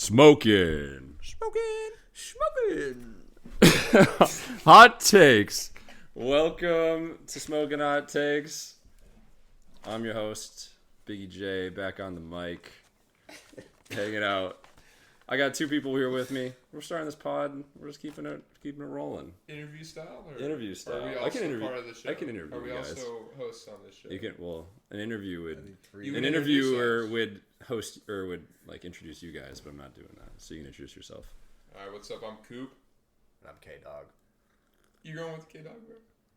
Shmokin. Shmokin. Hot takes. Welcome to Smoking Hot Takes. I'm your host, Biggie J, back on the mic, hanging out. I got two people here with me. We're starting this pod. We're just keeping it rolling. Interview style? Interview style. Are we also I can interview. part of the show? I can interview Are we you guys. also hosts on this show? You can. Well, an interview would. You An would introduce interviewer us. would host or would like introduce you guys, but I'm not doing that. So you can introduce yourself. Alright, what's up? I'm Koop. And I'm K-Dawg. You going with K-Dawg, bro?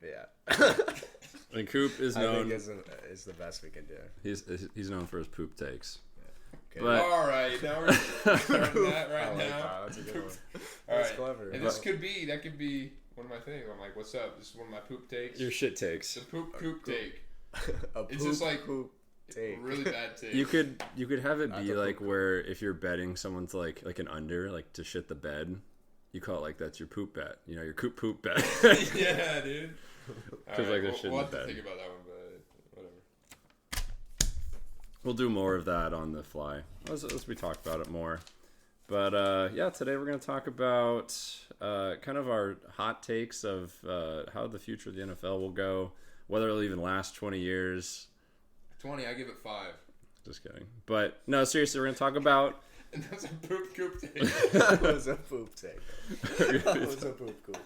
Yeah. And Coop is I known. think is the best we can do. He's known for his poop takes. Okay. But- Alright, now we're starting that I right like now. that. That's a good one. Alright. That's clever. And that could be one of my things. I'm like, what's up? This is one of my poop takes. Your shit takes. The poop Koop take. A It's just like poop take. really bad take. You could have it That's be a like poop. where if you're betting someone's like an under, like to shit the bed, you call it like that's your poop bet. You know, your Koop Poop bet. Yeah, dude. Because like they're shit in we'll the have to bed. think about that one, but whatever. We'll do more of that on the fly as we talk about it more. But yeah, today we're going to talk about kind of our hot takes of how the future of the NFL will go, whether it'll even last 20 years. 20, I give it 5. Just kidding. But no, seriously, we're going to talk about... And that's a poop Koop take. That was a poop take. That was a poop coop.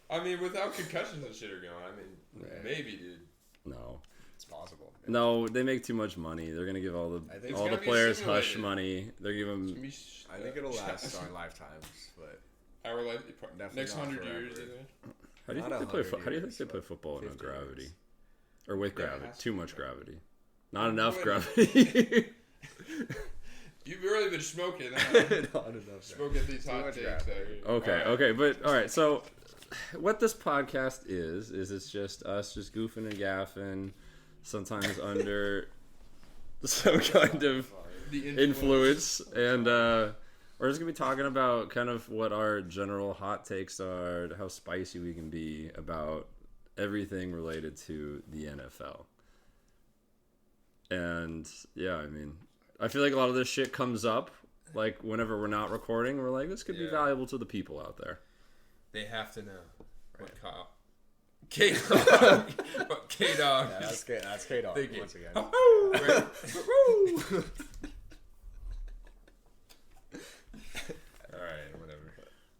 I mean, without concussions and shit are going, I mean, Right. maybe, dude. No. It's possible. No, they make too much money. They're going to give all the I think all it's the gonna be players hush simulated. money. They're giving... It's gonna be I think it'll last our lifetimes, but Our life, Definitely next not 100 forever. years, you think? How do you Not think they play? 100 How do you think years, they play but football in 50 gravity, years. or with Yeah, it gravity? has to Too be much gravity. gravity. Not enough Wait. gravity. You've really been smoking, not enough. smoking these Too hot much takes. gravity. Okay, but all right. So, what this podcast is it's just us just goofing and gaffing, sometimes under some kind of The influence, and we're just gonna be talking about kind of what our general hot takes are, how spicy we can be about everything related to the NFL. And yeah, I mean, I feel like a lot of this shit comes up like whenever we're not recording. We're like, this could be Yeah. valuable to the people out there. They have to know what K-Dawg. What K-Dawg. Yeah, that's K-Dawg Thank you. once again. Alright, whatever.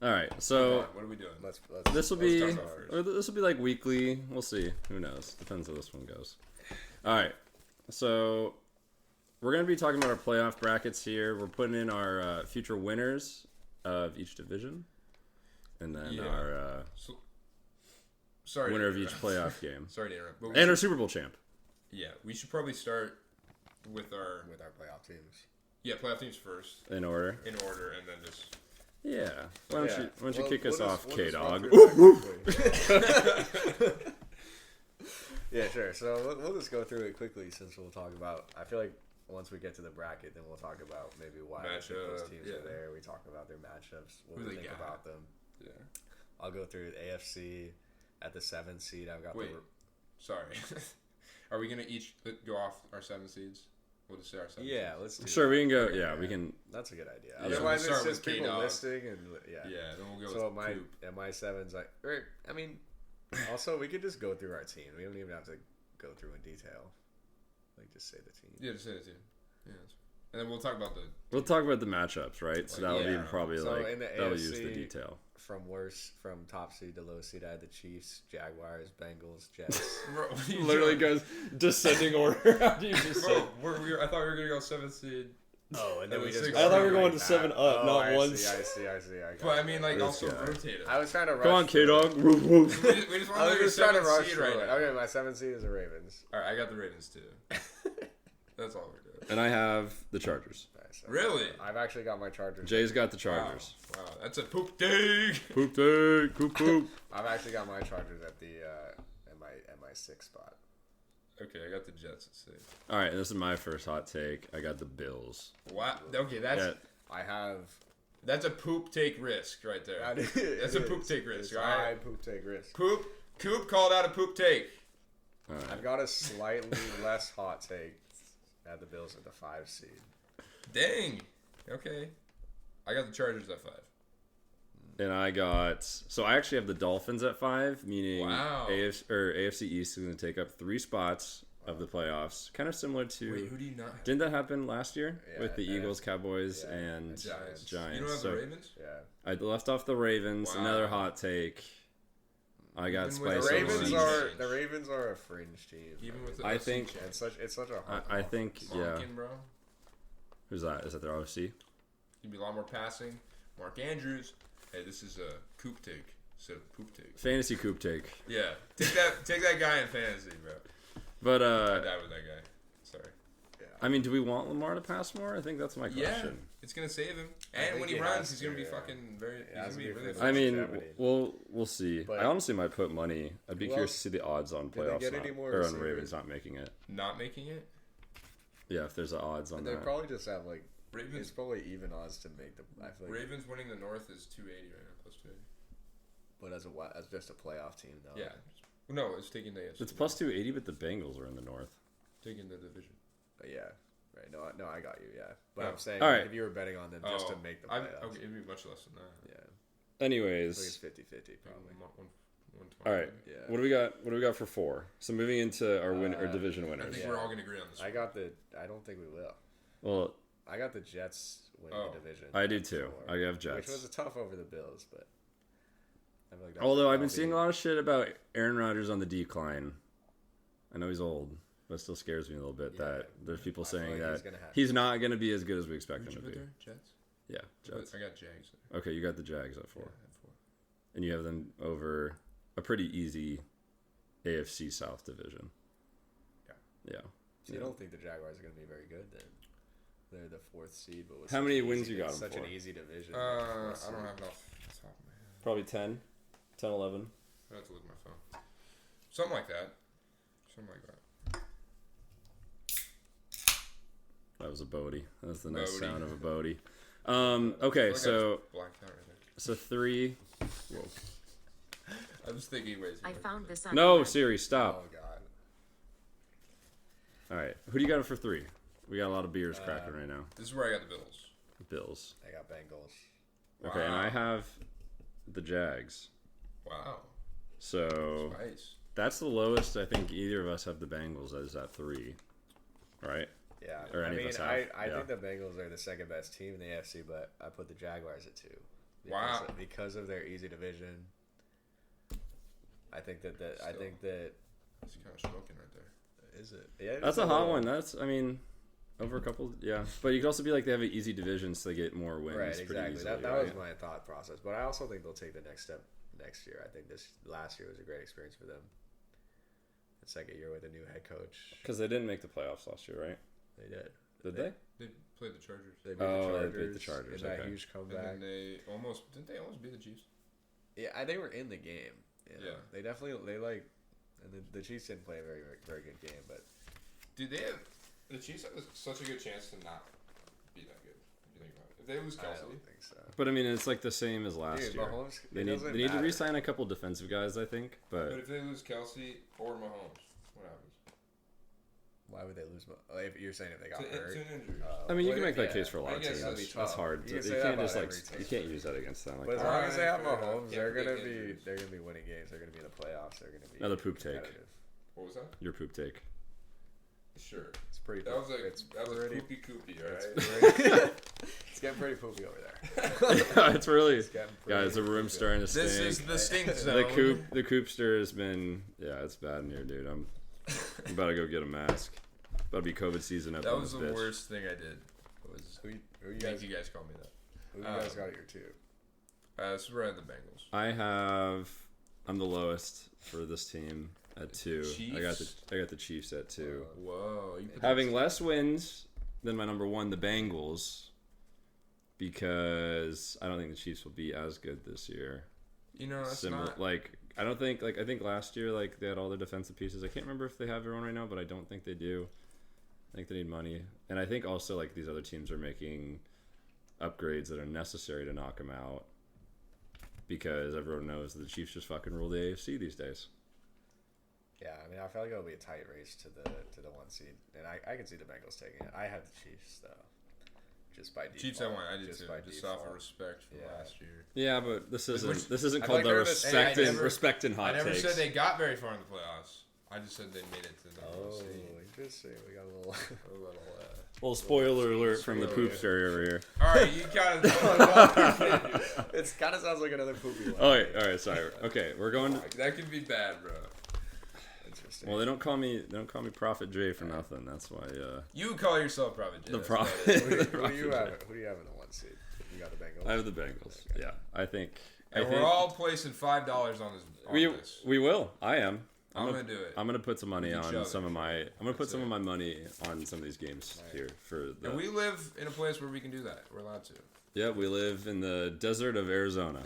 All right, so What are we doing? Let's this will let's be, talk about it or this will be like weekly. We'll see. Who knows? Depends how this one goes. All right, so we're gonna be talking about our playoff brackets here. We're putting in our future winners of each division, and then Yeah. our Sorry. winner to of each interrupt. playoff game, Sorry to interrupt. But and our Super Bowl champ. yeah, we should probably start with our with our playoff teams. playoff teams first In order. in order, and then just Yeah. Why don't you kick us off, K-Dawg? We'll yeah, sure. So we'll just go through it quickly since we'll talk about. I feel like once we get to the bracket, then we'll talk about maybe why we think those Matchup, teams yeah. are there. We talk about their matchups. What Who we they think got. about them. yeah. I'll go through the AFC at the 7th seed. I've got Wait. Sorry. Are we gonna each go off our 7 seeds? We'll just say our 7 Yeah, seeds. let's do Sure, that. we can go. Yeah, we can. That's a good idea. Yeah. Otherwise, We'll it's start just with people K-Dawg. listing and Yeah, then we'll go So with my Koop. and my 7's like. Or, I mean, also we could just go through our team. We don't even have to go through in detail. Like just say the team. Yeah, just say it too. Yeah. And then we'll talk about the We'll talk about the matchups, right? So that'll Yeah. be probably So like in the that'll use the AFC detail. From top seed to low seed, I had the Chiefs, Jaguars, Bengals, Jets. Bro, what are you Literally doing? goes descending order. After you just said. Bro, I thought we were gonna go 7th seed. Oh, and then we I just. thought go we were through going like to that. 7 up, not I one. See, I got But I you. mean, like, This also guy. rotate it. I was trying to rush. Come on, through it. K-Dawg. We just want I to was go just trying to 7th rush seed through right it. now. Okay, my 7th seed is the Ravens. All right, I got the Ravens too. That's all we're doing. And I have the Chargers. Nice. Really? I've actually got my Chargers. Jay's got the Chargers. Wow, that's a poop dig. Poop day, Koop Poop. I've actually got my Chargers at the at my 6th spot. Okay, I got the Jets at 6. All right, this is my first hot take. I got the Bills. Wow. Okay, that's Yeah, I have. that's a poop take risk right there. That's a poop take risk, It's a right? high poop take risk. Coop called out a poop take. all right. I've got a slightly less hot take. I had the Bills at the 5 seed. Dang. Okay. I got the Chargers at 5. And I actually have the Dolphins at 5, meaning Wow. AFC East is going to take up 3 spots of the playoffs. Kind of similar to. Wait, who do you not have? Didn't that happen last year with the Yeah, Eagles, Cowboys, and Giants. Giants? You don't have So the Ravens? Yeah. I left off the Ravens. Wow. Another hot take. I got Even with spicy. the Ravens Ravens are the Ravens are a fringe team. Even with the I OC think- champs. It's such a hard I think Shmokin, bro. Who's that? Is that their OC? You'd be a lot more passing. Mark Andrews. Hey, this is a Koop take instead of Poop take. Fantasy Koop take. Yeah, take that guy in fantasy, bro. But I died with that guy. Sorry. I mean, do we want Lamar to pass more? I think that's my Yeah, question. it's gonna save him. I And think when he he runs, has he's to, gonna be yeah. fucking very. He's has gonna to be be really. for I mean, longevity. we'll see. But- I honestly might put money. I'd be Who curious else- to see the odds on Did they playoffs get not, any more or on receivers? Ravens not making it. Not making it. Yeah, if there's the odds on They that. probably just have like it's Ravens. probably even odds to make the. I feel like, Ravens winning the North is 280 right now, plus 280. but as just a playoff team though. Yeah. No, it's taking the AFC. It's plus 280, but the Bengals are in the north. Taking the division. But yeah. Right. No, I got you. Yeah. But Oh. I'm saying All like, right. if you were betting on them just to make the playoffs. Okay, it'd be much less than that. Yeah. I Anyways, think it's 50-50 probably. 120. all right. Yeah. What do we got? What do we got for 4? So moving into our our division I winners. think Yeah. we're all gonna agree on this. I don't think we will. Well, I got the Jets winning Oh. the division. I do too. Four, I have Which Jets. was a tough over the Bills, but I feel like Although I've been seeing a lot of shit about Aaron Rodgers on the decline. I know he's old, but it still scares me a little bit Yeah, that there's people I feel saying like that he's gonna have- he's not going to be as good as we expect Who'd him you to put be. there? Jets. Yeah, Jets. I got Jags. There. Okay, you got the Jags at 4. Yeah, I have 4. And you have them over a pretty easy AFC South division. Yeah. So you don't think the Jaguars are going to be very good then? They're the 4th seed, but with How such many an wins easy- you got it's 'em such for? an easy division. I don't have enough off the top of my head. Probably 10, 11. I have to look at my phone. Something like that. Something like that. That was a Bodie. That was the nice Bodie. sound of a Bodie. I Okay, feel like I so just blacked out right there. 3. I was thinking ways. I found this on No, Siri, stop. Oh, God. All right, who do you got for 3? We got a lot of beers cracking right now. This is where I got the Bills. Bills. I got Bengals. Okay, and Wow. I have the Jags. Wow. So Nice. that's the lowest I think either of us have the Bengals as at 3, right? Yeah. Or I any of mean, us I have, think the Bengals are the second best team in the AFC, but I put the Jaguars at 2. Wow. Because of their easy division. I think that I Still. think that It's kind of smoking right there. is it. Yeah, That's it's a hot little- one. That's, I mean, over a couple, yeah. But you could also be like they have an easy division, so they get more wins Right, pretty exactly. easily. That right? was my thought process. But I also think they'll take the next step next year. I think this last year was a great experience for them. The second year with a new head coach. Because they didn't make the playoffs last year, right? They did. Did they? They played the Chargers. They beat Oh, the they Chargers. beat the Chargers, In that okay. huge And comeback. then didn't they almost beat the Chiefs? Yeah, they were in the game. You know? Yeah. They definitely and the Chiefs didn't play a very very good game, but Dude, the Chiefs have such a good chance to not be that good. If you think about it, if they lose I Kelsey, don't think so. But I mean, it's like the same as last Dude, year. Mahomes, They it need doesn't they need to matter. re-sign a couple defensive guys, I think. but But if they lose Kelsey or Mahomes, what happens? Why would they lose? If you're saying if they got To hurt? an injury. I mean, you Well, can make that yeah, case for a lot I of guess teams. that'd be That's tough. hard. You To, can say you that can't about just like every team. you can't use that against them. Like But as that. long as they have Fair enough. Mahomes, Yeah, they're they gonna get be injuries. they're gonna be winning games. They're gonna be in the playoffs. They're gonna be Another poop take. competitive. What was that? Your poop take. Sure. It's pretty. That was it's a pretty. poopy coopy, It's, alright? pretty it's getting pretty poopy over there. It's really, It's getting pretty guys. The room's poopy. starting to stink. This is the stink the zone. coopster has been, yeah, it's bad in here, dude. I'm about to go get a mask. About to be COVID season up. That in was this the bitch. worst thing I did. Was Who you make guys? you guys call me that. Who you guys got at your 2? This is where I had the Bengals. I'm the lowest for this team at 2. Chiefs? I got the Chiefs at 2. Whoa. You put Having less wins than my number 1, the Bengals, because I don't think the Chiefs will be as good this year. You know, that's Similar, not. like I don't think I think last year like they had all their defensive pieces. I can't remember if they have everyone right now, but I don't think they do. I think they need money, and I think also like these other teams are making upgrades that are necessary to knock them out, because everyone knows that the Chiefs just fucking rule the AFC these days. Yeah, I mean, I feel like it'll be a tight race to the 1 seed, and I can see the Bengals taking it. I have the Chiefs though, just by default. Chiefs, I want. I did just too. by Just default. off of respect from last year. Yeah, but this isn't I called feel like the they're respect and hot I never takes. said they got very far in the playoffs. I just said they made it to the Oh, seed. interesting. We got a little. Well, spoiler alert from the poop story over here. All right, you kind of. It kind of sounds like another poopy one. All right, sorry. Okay, we're going. That could be bad, bro. Interesting. Well, they don't call me Prophet J for nothing. That's why. You would call yourself Prophet J. The that's Prophet. about it. Who do you have? Who do you have in the 1 seed? You got the Bengals. I have the Bengals. Okay. Yeah, I think. And we're all placing $5 on this. We will. I am. I'm gonna do it. I'm gonna put some money Each on other. some of my. I'm gonna put That's some it. of my money on some of these games here for the. And we live in a place where we can do that. We're allowed to. Yeah, we live in the desert of Arizona,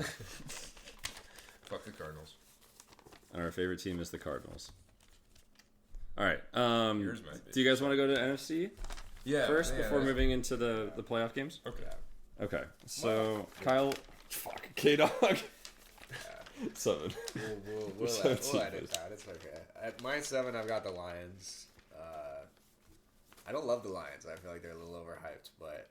Fuck the Cardinals. and our favorite team is the Cardinals. All right. Yours might be. Do you guys want to go to NFC Yeah. first yeah, before that's- moving into the playoff games? Okay. Okay. So Kyle, K-Dawg. 7. We'll So edit cheapest. that. It's okay. At my 7, I've got the Lions. I don't love the Lions. I feel like they're a little overhyped, but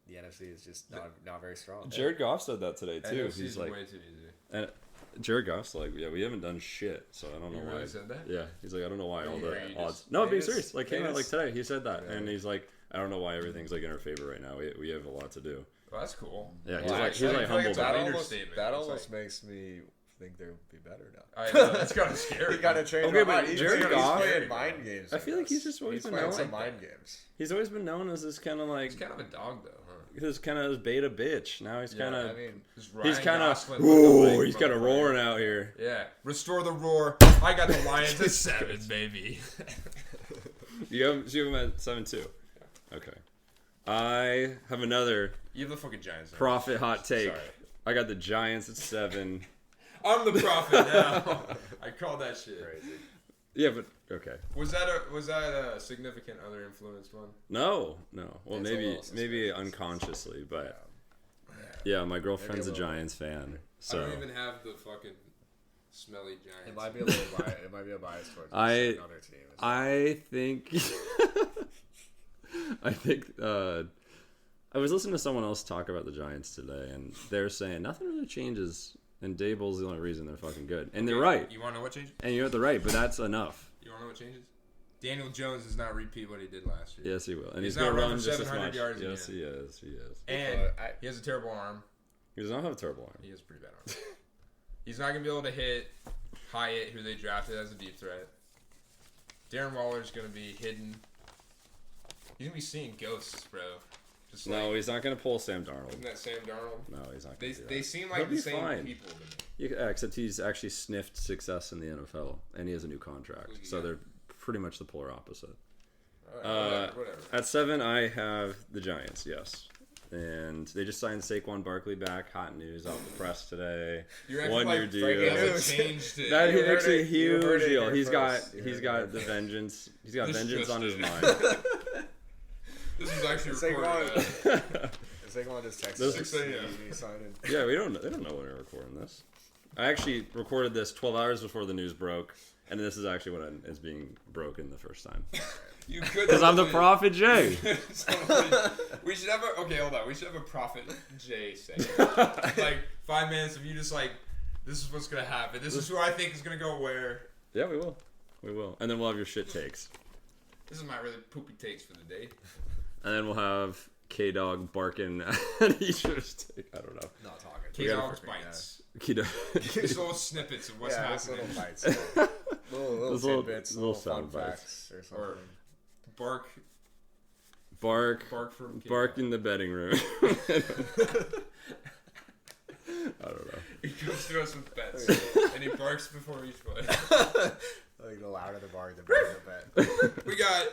the NFC is just not very strong. Jared Goff said that today too. NFC's He's like, way too easy. and Jared Goff's like, yeah, we haven't done shit, so I don't know You why. really said that? Yeah, he's like, I don't know why all Yeah, the you odds. just- No, they being just- serious. Like they came out like just- today. He said that, Yeah. and he's like, I don't know why everything's like in our favor right now. We have a lot to do. Well, that's cool. Yeah, Well, he's like actually, I feel like humble it's a about it. leader statement. That It's almost like- makes me think they'll be better now. I know, that's kind of scary. He got to change. Okay, my but mind. He's Jared playing- Goff- he's playing mind games. I feel like with he's us. just always he's been playing known some like mind that. games. He's always been known as this kind of like He's kind of a dog, though, huh? this kind of beta bitch. Now he's Yeah, kind I of mean, he's kind of Gosling with the leg he's from kind of the plane. roaring out here. Yeah, restore the roar. I got the Lions at 7, baby. You have him at 7 too. Okay, I have another You have the fucking Giants. now. profit hot take. Sorry. I got the Giants at 7. I'm the prophet now. I called that shit. crazy. Yeah, but okay. Was that a significant other influenced one? No. Well, It's a maybe little suspicious. unconsciously, but yeah, my girlfriend's a Maybe a little. Giants fan, I so don't even have the fucking smelly Giants. It might be a little bias. It might be a bias towards I- another team. I think I was listening to someone else talk about the Giants today, and they're saying nothing really changes, and Dable's the only reason they're fucking good, and they're right, You want to know what changes? and you're the right, but that's enough. You want to know what changes? Daniel Jones does not repeat what he did last year. Yes, he will, and He's he's gonna not run run for just as 700 much. yards Yes, again. he is. He is. And I- he has a terrible arm. He does not have a terrible arm. He has a pretty bad arm. He's not going to be able to hit Hyatt, who they drafted as a deep threat. Darren Waller's going to be hidden. He's going to be seeing ghosts, bro. Just like, No, he's not gonna pull Sam Darnold. isn't that Sam Darnold? No, he's not. They, Gonna do they that. seem He'll like the be same fine. people to me. Yeah, except he's actually sniffed success in the NFL, and he has a new contract. Who's he So got? they're pretty much the polar opposite. All right, whatever. At 7, I have the Giants. Yes, and they just signed Saquon Barkley back. Hot news off the press today. You're acting 1 year like deal. breaking He news. hasn't changed it. That You is heard actually a it- you heard huge it deal. here He's first. got You he's heard got it the first. vengeance. He's got This vengeance just on his in. mind. This is actually Saquon- recorded. Saquon just texted This- 6 a.m. He signed in. Yeah, they don't know when we're recording this. I actually recorded this 12 hours before the news broke, and this is actually when it's being broken the first time. You could Because I'm the totally- Prophet J. We should have a hold on. We should have a Prophet J segment. Like 5 minutes of you just like, this is what's gonna happen. This is who I think is gonna go where. Yeah, we will, and then we'll have your shit takes, This is my really poopy takes for the day. and then we'll have K-Dawg barking at each other's take. I don't know. Not talking. K-Dawg's bites. K-Dawg. Just little snippets of what's Yeah, just happening. little bites. little Those little- tidbits, little little fun sound bites. facts or Or something. bark bark from bark in the betting room. I don't know. He comes to us with bets, and he barks before each play. Like the louder the bar, the better the bet. We got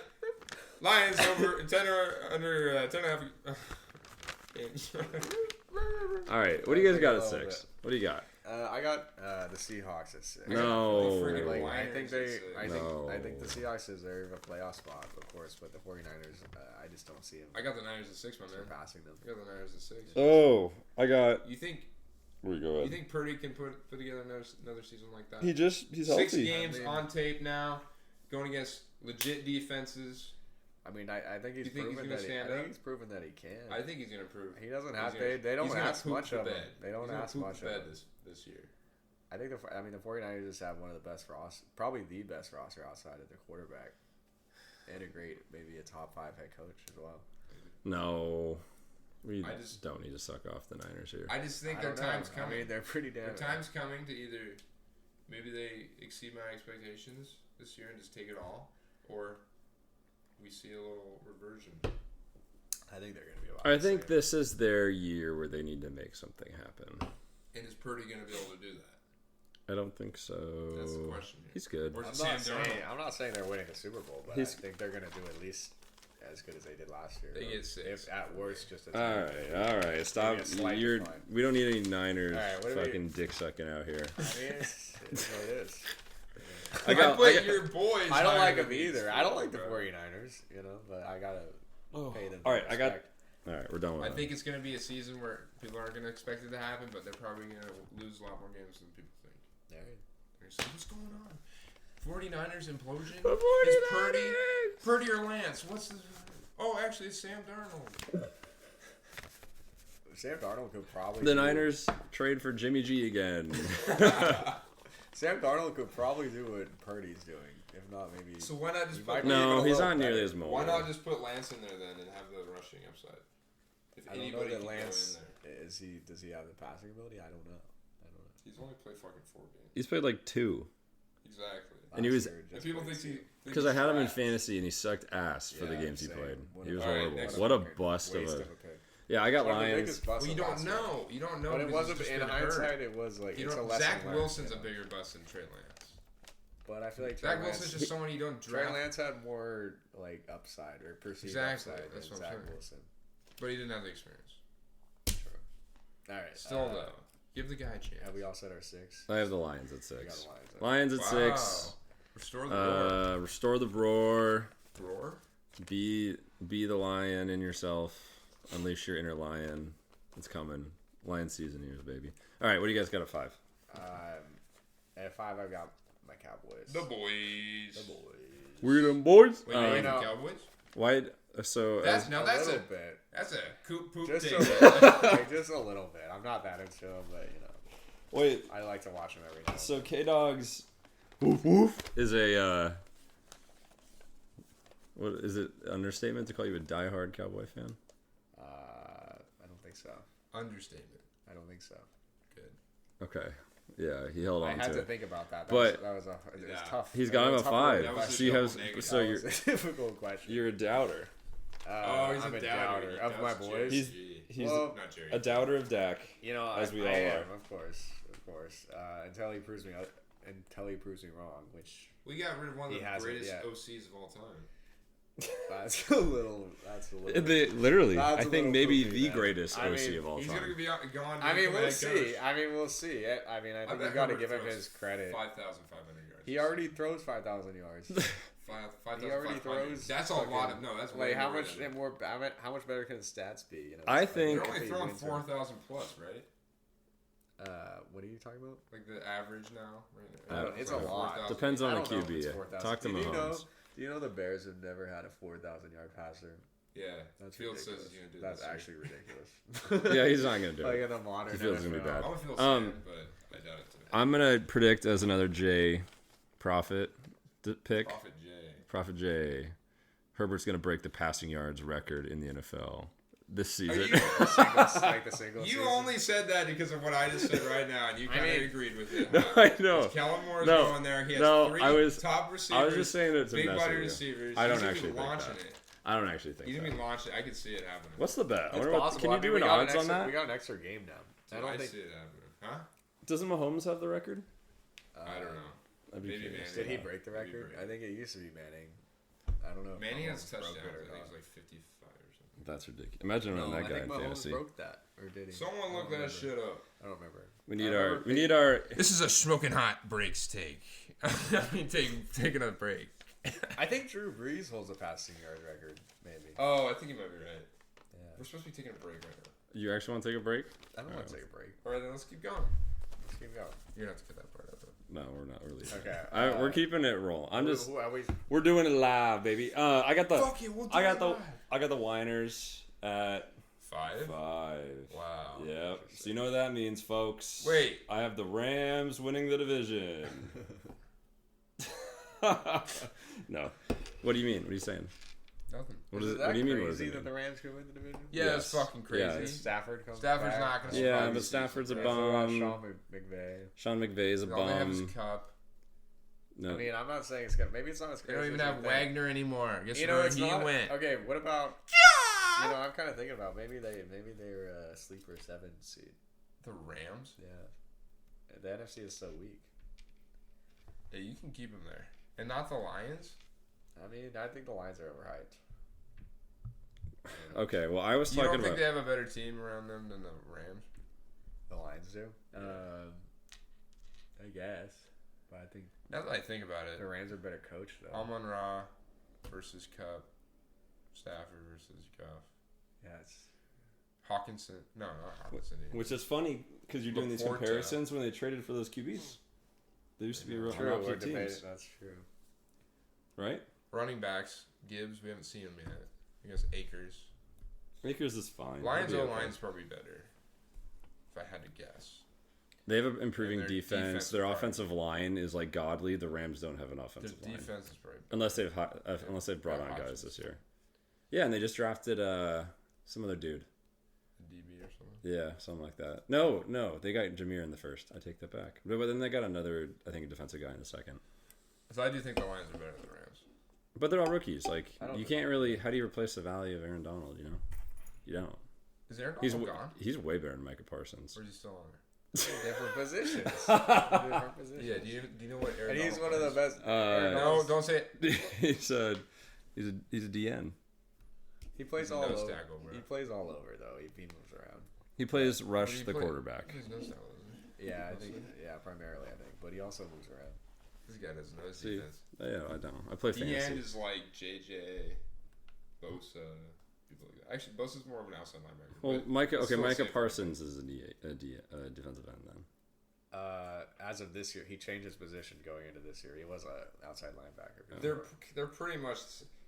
Lions over 10 or under 10 and a half. All right, what do you guys got at A little 6? What do you got? I got the Seahawks at 6. No. Freaking Like, Lions I think at they, six. I think the Seahawks deserve a playoff spot, of course, but the 49ers, I just don't see them I got the Niners at 6, my man. surpassing them. I got the Niners at 6. Oh, I got. You think We go You ahead. think Purdy can put together another season like that? He's 6 healthy. games on tape now, going against legit defenses. I mean, I think he's You think he's proven gonna that stand I think up? he's proven that he can. I think he's gonna prove. He doesn't he's have gonna- they don't he's gonna ask poop much the of him. bed. They don't He's gonna ask poop much the of bed him. this year. I think the 49ers just have one of the best rosters, probably the best roster outside of their quarterback, and maybe a top 5 head coach as well. No, we I just- don't need to suck off the Niners here. I just think I their don't know. time's coming. I mean, they're pretty damn. Their time's coming to either maybe they exceed my expectations this year and just take it all, or we see a little reversion. I think they're gonna be. About I the think same. this is their year where they need to make something happen. And is Purdy going to be able to do that? I don't think so. That's the question here. He's good. Or is it I'm not saying they're winning the Super Bowl, but I think they're gonna do at least as good as they did last year. They get 6. If at worst, just a All right. Stop. Maybe a slight You're. decline. We don't need any Niners All right, what do we- fucking dick sucking out here. I mean, it's what it is. I put your boys. I don't higher like than them these either. I don't like the bro. 49ers, but I gotta pay them. All right. respect. All right. We're done with I that. think it's going to be a season where people aren't going to expect it to happen, but they're probably going to lose a lot more games than people think. All right. They're saying, what's going on? 49ers implosion? The Is Purdy or Lance? What's the... Oh, actually, it's Sam Darnold. Sam Darnold could probably. The Niners trade for Jimmy G again. Sam Darnold could probably do what Purdy's doing. If not, maybe. So why not just He put... might be No, even a he's little not nearly better. as mobile. Why not just put Lance in there then and have the rushing upside? If I don't know anybody that can Lance go in there. does he have the passing ability? I don't know. He's only played fucking 4 games. He's played like 2. Exactly. And he was- Last year, And just people played think two. Because I had him in fantasy and he sucked ass for the Yeah, games he same. played. What He a- was All right, horrible. next What a one. bust of Waste a. of a pick. Yeah, I got One of the Lions. biggest busts Well, you of don't last year. know. You don't know. But it because wasn't. it's just In been hindsight, hurt. it was like You it's a don't, lesson Zach learned, Wilson's you a know? bigger bust than Trey Lance. But I feel like Zach Trey Wilson's Lance, just someone you don't Trey draft. Lance had more like upside or perceived Exactly, upside that's than what I'm Zach saying. Wilson. But he didn't have the experience. All right. Still, though. Give the guy a chance. Have we all said our 6? I have the Lions at We got 6. the Lions. Lions at Wow. 6. Restore the roar. Restore the roar. Roar? Be the lion in yourself. Unleash your inner lion. It's coming. Lion season here, baby. All right, what do you guys got at 5? At 5, I've got my Cowboys. The boys. The boys. We them boys. Wait, you you know- Cowboys? Why? So That's A that's little a bit. that's a Koop Poop Just take. a little, just a little bit. I'm not that into him, but wait. I like to watch him every now and So then. K-Dawg's woof woof is a what is it? Understatement to call you a diehard Cowboy fan? I don't think so. Understatement. I don't think so. Good. Okay. Yeah, he held I on had to to it. think about that. But- It was Yeah. tough. He's That got him was at a tough one. 5. That was a So you have double negative. so That you're was a difficult question. you're a doubter. Oh, he's I'm a doubter. He of my doubts boys. Jerry. He's Well, Not Jerry. a doubter of Dak. You know, As we I all am, are. of course. Until he proves me wrong, which We got rid of one of He the hasn't greatest yet. OCs of all time. that's a little. Literally, That's I a think little maybe goofy, the man. greatest I OC mean, of all He's time. gonna be gone. I mean, being the we'll head see. coach. We'll see. I think I you bet got to Herbert give him throws his credit. 5,500 yards. He already throws 5,000 yards. 5,500. He already throws. That's a fucking- lot of no. That's Like way how more much than- more? How much better can his stats be? You know, I It's like, think- They're only if he throwing wins 4,000 plus, right? What are you talking about? Like the average now. It's a lot. 4,000. Depends on I the don't know if it's QB. 4,000. Talk to Do you know? Mahomes. Do you know the Bears have never had a 4,000 yard passer? Yeah, That's Fields ridiculous. says he's gonna do That's this year. actually ridiculous. Yeah, he's not gonna do like it. in the modern. He feels it's gonna be NFL. bad. I'm gonna feel Um, sad, but I doubt it today. I'm gonna predict as another J Profit pick. Prophet J. Prophet J. Herbert's gonna break the passing yards record in the NFL this Are season. you, Like the single you season. only said that because of what I just said right now, and you I kind of mean- agreed with it. No, huh? I know. Kellen Moore's No, going there. He has no, three I was- top receivers. I was just saying it to big mess body with you. receivers. I don't He's gonna actually be think launching that. it. I don't actually think He's that. gonna be launching it. I can see it happening. What's the bet? I It's wonder what, possible. can you I mean, do we an got odds on extra, that? We got an extra game now. Dude, I don't I think. see it happening. Huh? Doesn't Mahomes have the record? I don't know. I'd be Maybe curious. Did he Yeah. break the Maybe record? break I think it used to be Manning. I don't know. if Manning has Mahomes broke touchdowns. it or I think not. it's like 55 or something. That's ridiculous. Imagine running No, that I guy think in Mahomes fantasy. broke that, or did he? Someone look that shit up. I don't remember. We need I our. remember We need our. This is a smoking hot breaks take. I mean, taking a break. I think Drew Brees holds a passing yard record, maybe. Oh, I think you might be right. Yeah. We're supposed to be taking a break right now. You actually want to take a break? I don't want to take a break. All right, then let's keep going. Let's keep going. You're gonna have to cut that part out though. No, we're not really. Okay. We're keeping it rolling. I'm just. Who are we? We're doing it live, baby. I got the. Fuck it, we'll do I got it the. live. I got the Winers at 5. 5. Wow. Yep. So you know what that means, folks. Wait. I have the Rams winning the division. No. What do you mean? What are you saying? Nothing. What Is is it it? What do you mean? What does crazy it that the mean? Rams could win the division? Yeah, Yes. that's fucking crazy. Yeah, If Stafford comes Stafford's back. not gonna Yeah, survive but this Stafford's a season. What about bum. Sean McVay? Sean McVay's a All they have is bum. Cup. No. I mean, I'm not saying it's gonna. Maybe it's not as They crazy. don't even as have you think. Wagner anymore. Guess You know, where it's he not. went? Okay, what about? You know, I'm kind of thinking about maybe they're a sleeper 7 seed. The Rams. Yeah, the NFC is so weak. Yeah, you can keep him there, and not the Lions. I mean, I think the Lions are overhyped. Okay, well, I was You talking don't think about. they have a better team around them than the Rams? The Lions do. I guess, but I think Now that I think about it, the Rams are better coached though. Amon-Ra versus Cup, Stafford versus Goff, Yeah, it's Hawkinson. No, not Hawkinson. Which is funny because you're doing these Laporta. comparisons when they traded for those QBs. They used to be real true. We're opposite debating. teams, That's true. right? Running backs, Gibbs. We haven't seen him yet. I guess Akers. Akers is fine. Lions He'll O be okay. line's probably better. If I had to guess. They have an improving And their defense. defense Their is offensive line is like godly. The Rams don't have an Their offensive line defense is probably unless they've brought on guys this year. Yeah, and they just drafted some other dude. a DB or something. Yeah, something like that. No, they got Jameer in the first. I take that back. But then they got another, I think, a defensive guy in the second. So I do think the Lions are better than the Rams. But they're all rookies. Like I don't you think can't really. How do you replace the value of Aaron Donald? You know, you don't. Is Aaron He's Donald gone? he's way better than Micah Parsons. Or is he still on there? Different positions. Different positions. Yeah, do you know what Aaron And he's Donald one of the plays? best. No, don't say it. he's a DN. He plays He's a all nose over. tackle, bro. He plays all over though. He moves around. He plays What rush do you the play? quarterback. He plays nose tackle, doesn't he? Yeah, I think. Yeah, primarily I think, but he also moves around. This guy doesn't know his See, defense. yeah, I don't. I play DN fantasy. is like JJ, Bosa, people like that. Actually, Bosa's more of an outside linebacker. Well, but Micah. it's Okay, still Micah safe. Parsons is a defensive end then. As of this year, he changed his position going into this year. He was an outside linebacker. They're pretty much.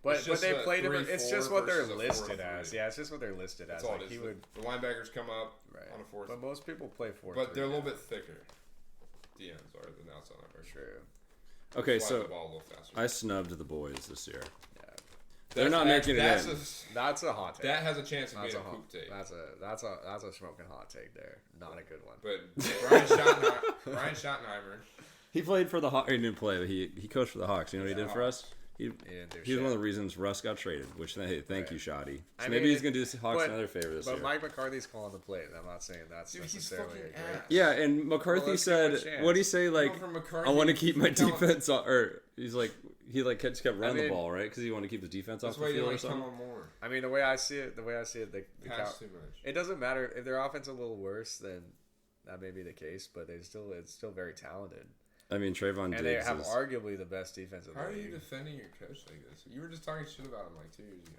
But it's just they a play different. It's 3-4 just what they're versus a listed 4-3. as. Yeah, it's just what they're listed as. That's all Like, it is. he would. The linebackers come up Right. on a fourth, But most people play 4. but they're a little bit thicker. DNs are than outside linebackers. True. Okay, Fly so the ball a little faster. I snubbed the boys this year. Yeah. They're not making it that's in. That's a hot take. That has a chance of That's being a a hot. poop take. That's a smoking hot take there. Not a good one. But Ryan Schottenheimer, He played for the Hawks. He didn't play, but he coached for the Hawks. You know what he did for us? He didn't do was shit. one of the reasons Russ got traded. Which hey, thank Right. you, Shoddy. So I maybe mean, he's gonna do the Hawks another favor this But year. Mike McCarthy's calling the plays. I'm not saying that's dude, he's necessarily fucking a great. ass. Yeah, and McCarthy Well, let's give him a said, chance. what did he say? Like, from McCarthy, I want to keep my Kellen- defense on. Or he's like, he just kept running I mean, the ball, right? Because he wanted to keep the defense That's off why the you field or like something. Kellen Moore. I mean, the way I see it, the Pass too much. it doesn't matter if their offense is a little worse. Then that may be the case, but it's still very talented, I mean, Trayvon and they Diggs have is. arguably the best defense in How the are you league. defending your coach like this? You were just talking shit about him like 2 years ago.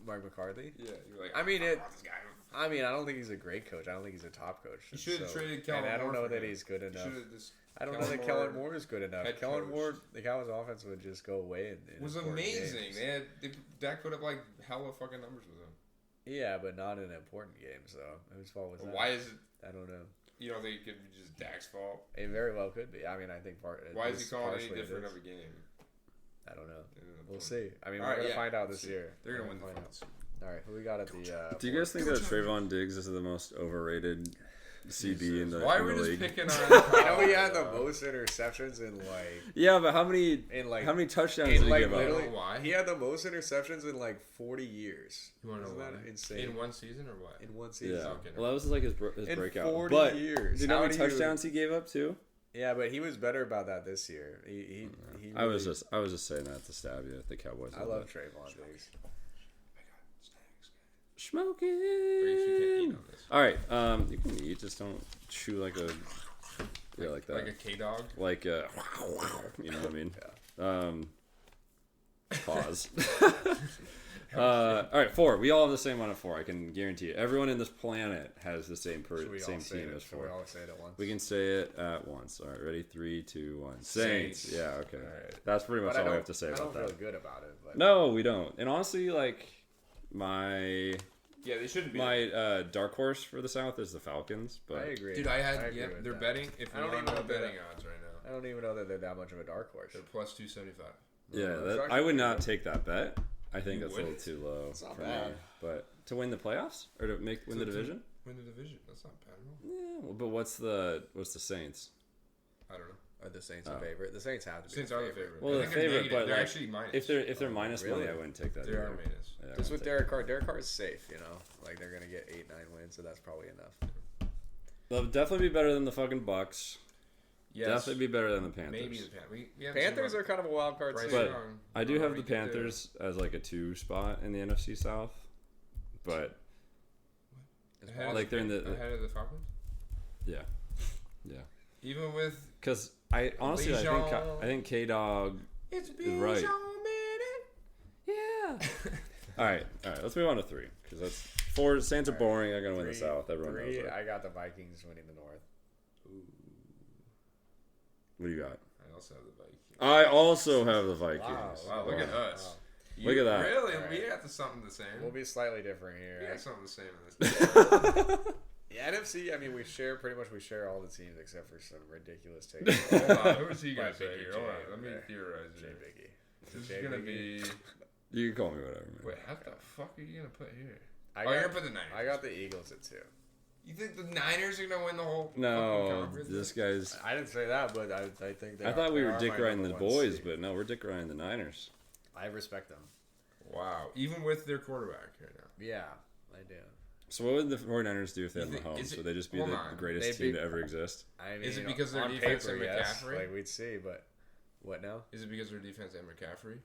Mike McCarthy. Yeah, you were like, I mean, I it- don't want this guy. I mean, I don't think he's a great coach. I don't think he's a top coach. You should have traded Kellen And I don't Moore know for that him. he's good You enough. should have just. I don't know Kellen that Moore, Kellen Moore is good enough. head Kellen coach. Moore, the Cowboys' offense would just go away. It was amazing. Dak put up like hella fucking numbers with him. Yeah, but not in important games, though. Whose fault was that? Why is it? I don't know. You don't think it could be just Dak's fault? It very well could be. I mean, I think Why is he calling any partially it different is. of a game? I don't know. in an We'll opponent? see. I mean, All we're right, gonna yeah. find out this See. year. They're gonna We're win the find out. finals. All right, who we got at the? Do you guys think that Trayvon Diggs is the most overrated CB in the, Why in are we the just league? picking on? You know, he had the most interceptions in like Yeah, but how many touchdowns did he like give up? literally. Why? He had the most interceptions in like 40 years. You want to know Isn't why? that insane? In one season or what? In one season. Yeah. Okay, Well, that was like his In breakout. 40 but years. do you know how How many do you- touchdowns he gave up too? Yeah, but he was better about that this year. He I was really- just saying that to stab you at the Cowboys. I love Trayvon Diggs. Smoking. You can't eat on this. All right, you can eat, just don't chew like a like that, Like a K-Dawg. like you know what I mean. Pause. All right, 4. We all have the same one at 4. I can guarantee it. Everyone in this planet has the same same team as 4. Should we all say it at once? We can say it at once. All right, ready? 3, 2, 1. Saints. Yeah, okay. All right. That's pretty much But all I have to say about I don't that. feel good about it. But No, we don't. And honestly, like my they shouldn't be. dark horse for the South is the Falcons. But I agree. Dude, with they're that. betting. If I you don't want even to know betting that- odds right now, I don't even know that they're that much of a dark horse. they're plus 275. yeah, It's I actually would pretty not good. take that bet. I think You that's a little wouldn't? too low It's not for bad. me. But to win the playoffs or to win the division? Win the division. That's not bad at all. Yeah, well, but what's the Saints? I don't know. Are the Saints Oh. a favorite? The Saints have to be. Saints the are the favorite. favorite. Well, I the think they're favorite, negative. but They're like, actually minus. If they're minus really? money, I wouldn't take that. They are either. minus. Yeah, I Just wouldn't with take Derek Carr. Derek Carr is safe, you know. Like they're gonna get 8-9 wins, so that's probably enough. that. They'll definitely be better than the fucking Bucks. Yes. Definitely be better than the Panthers. Maybe the Panthers. We haven't Panthers seen are kind of a wild card Bryce too. But Young. I do have the Reed there. Panthers as like a 2 spot in the NFC South. But It's Ahead of possible. like they're in the ahead of the Falcons. yeah. Even with Because I honestly I think K-Dawg. it's right. Yeah. all right. Let's move on to 3 because that's 4. Saints are boring. I'm gonna win the South. Everyone knows 3, that. I got the Vikings winning the North. What do you got? I also have the Vikings. I also have the Vikings. Wow, look at us. Wow. Look at that. Really? All We right. got something the same. We'll be slightly different We here. got something the same in this. Yeah, NFC. I mean, we share all the teams except for some ridiculous takes. Hold on. Who is he By going to say Biggie here? J Hold on. Let me over there. theorize Jay here. Biggie. This Jay is going to Biggie. be... You can call me whatever, man. Wait, how the fuck are you going to put here? I You're got, going to put the Niners. I got the Eagles at 2. You think the Niners are going to win the whole fucking No, conference? this guy's. I didn't say that, but I think they I thought we they were are dick my riding number the one boys, seed. but no, we're dick riding the Niners. I respect them. Wow. Even with their quarterback right now. Yeah, I do. So what would the 49ers do if they had You think- Mahomes? is it- Would they just be hold the on. greatest They'd team be- to ever exist? I mean, Is it because their on defense paper, and yes. McCaffrey? Like we'd see, but what now? Is it because their defense and McCaffrey?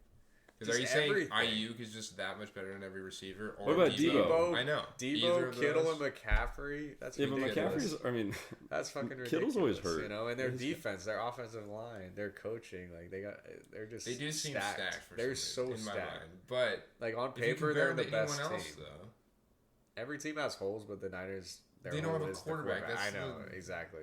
Because Just are you saying everything. Ayuk is just that much better than every receiver? Or What about Debo? I know. Either Debo, of Kittle, those. and McCaffrey. That's Yeah, but ridiculous. McCaffrey's. I mean, That's fucking ridiculous. Kittle's always hurt. You know, and their He's- defense, their offensive line, their coaching, like they're just They do seem stacked for They're some so reason, in my stacked. mind. But Like on if you paper, compare they're them the to best anyone else, team. though, Every team has holes, but the Niners. Their They don't hole have a is the quarterback. I That's know the- exactly.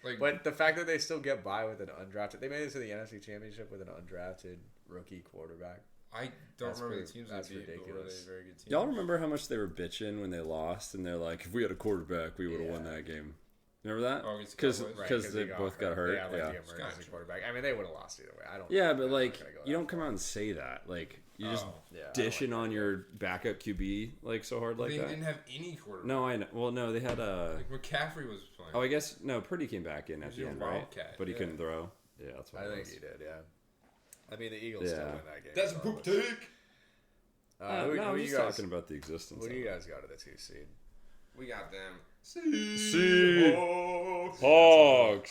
like, But the fact that they still get by with an undrafted, they made it to the NFC Championship with an undrafted rookie quarterback. I don't That's remember pretty- the teams that's they beat, but were ridiculous. they very good teams? y'all remember how much they were bitching when they lost, and they're like, "If we had a quarterback, we would have won Yeah. that game." Remember that? Oh, against the Because Cowboys? because they both got hurt. They had, like, Yeah. the emergency Gotcha. quarterback. I mean, they would have lost either way. I don't. Yeah, I'm but not like gonna go you that don't come far. out and say that. Like you just Oh. Yeah, I don't dishing like on that. your backup QB like so hard like they that. didn't have any quarterback. No, I know. Well, no, they had Like McCaffrey was playing. Oh, I guess no. Purdy came back in at He's the a end, right? wildcat, But he yeah. couldn't throw. Yeah, that's what I it think was. he did. Yeah. I mean, the Eagles still Yeah. win that game. That's a poop regardless. take. No, Who I'm you just guys? talking about the existence. Who do of you it. guys got to the 2 seed? We got them. Seahawks.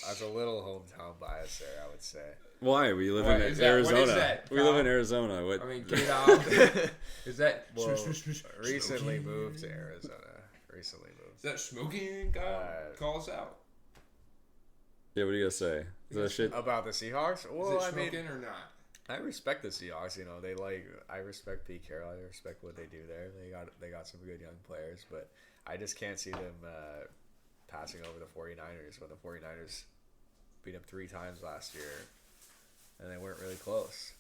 That's a little hometown bias there, I would say. Why? We live What in is that? What is Arizona. that, We live Kyle? in Arizona. What? I mean, K-Dawg. Is that Well, Shmokin? recently moved to Arizona. Recently moved. Is that Shmokin guy? Call us out. Yeah, what do you guys say? Is that shit? About the Seahawks? Is Well, it I mean, Shmokin or not? I respect the Seahawks. You know, I respect Pete Carroll. I respect what they do there. They got some good young players, but I just can't see them passing over the 49ers when the 49ers beat them 3 times last year, and they weren't really close.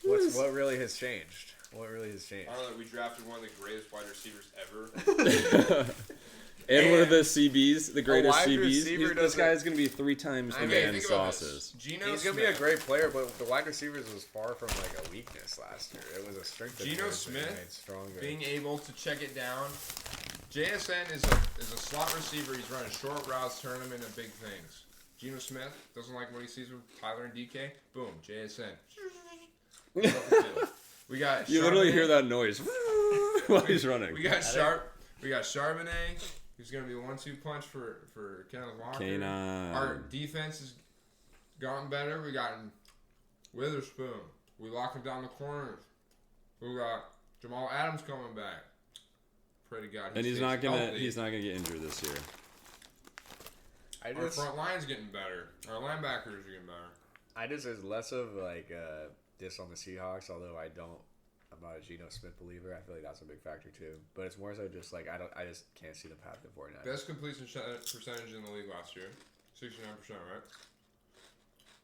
What really has changed? What really has changed? I don't know. We drafted one of the greatest wide receivers ever. And one of the CBs, the greatest wide CBs. receiver This doesn't- guy's gonna be 3 times the I mean, man think about sauces. this. Geno He's Smith. gonna be a great player, but the wide receivers was far from like a weakness last year. It was a strength. of Geno his that Smith made stronger. being able to check it down. JSN is a slot receiver. He's running short routes, turning them into big things. Geno Smith doesn't like what he sees with Tyler and DK. Boom, JSN. We got. You literally Charbonnet. hear that noise while he's running. We got Charbonnet, who's gonna be a 1-2 punch for Kenneth Walker. K9. Our defense has gotten better. We got Witherspoon. We locked him down the corners. We got Jamal Adams coming back. Pray to God. And he's stays not gonna healthy. get injured this year. I Our just, front line's getting better. Our linebackers are getting better. there's less of like diss on the Seahawks, although I'm not a Geno Smith believer. I feel like that's a big factor too. But it's more so just like I just can't see the path to 49ers. Best completion percentage in the league last year, 69%, right?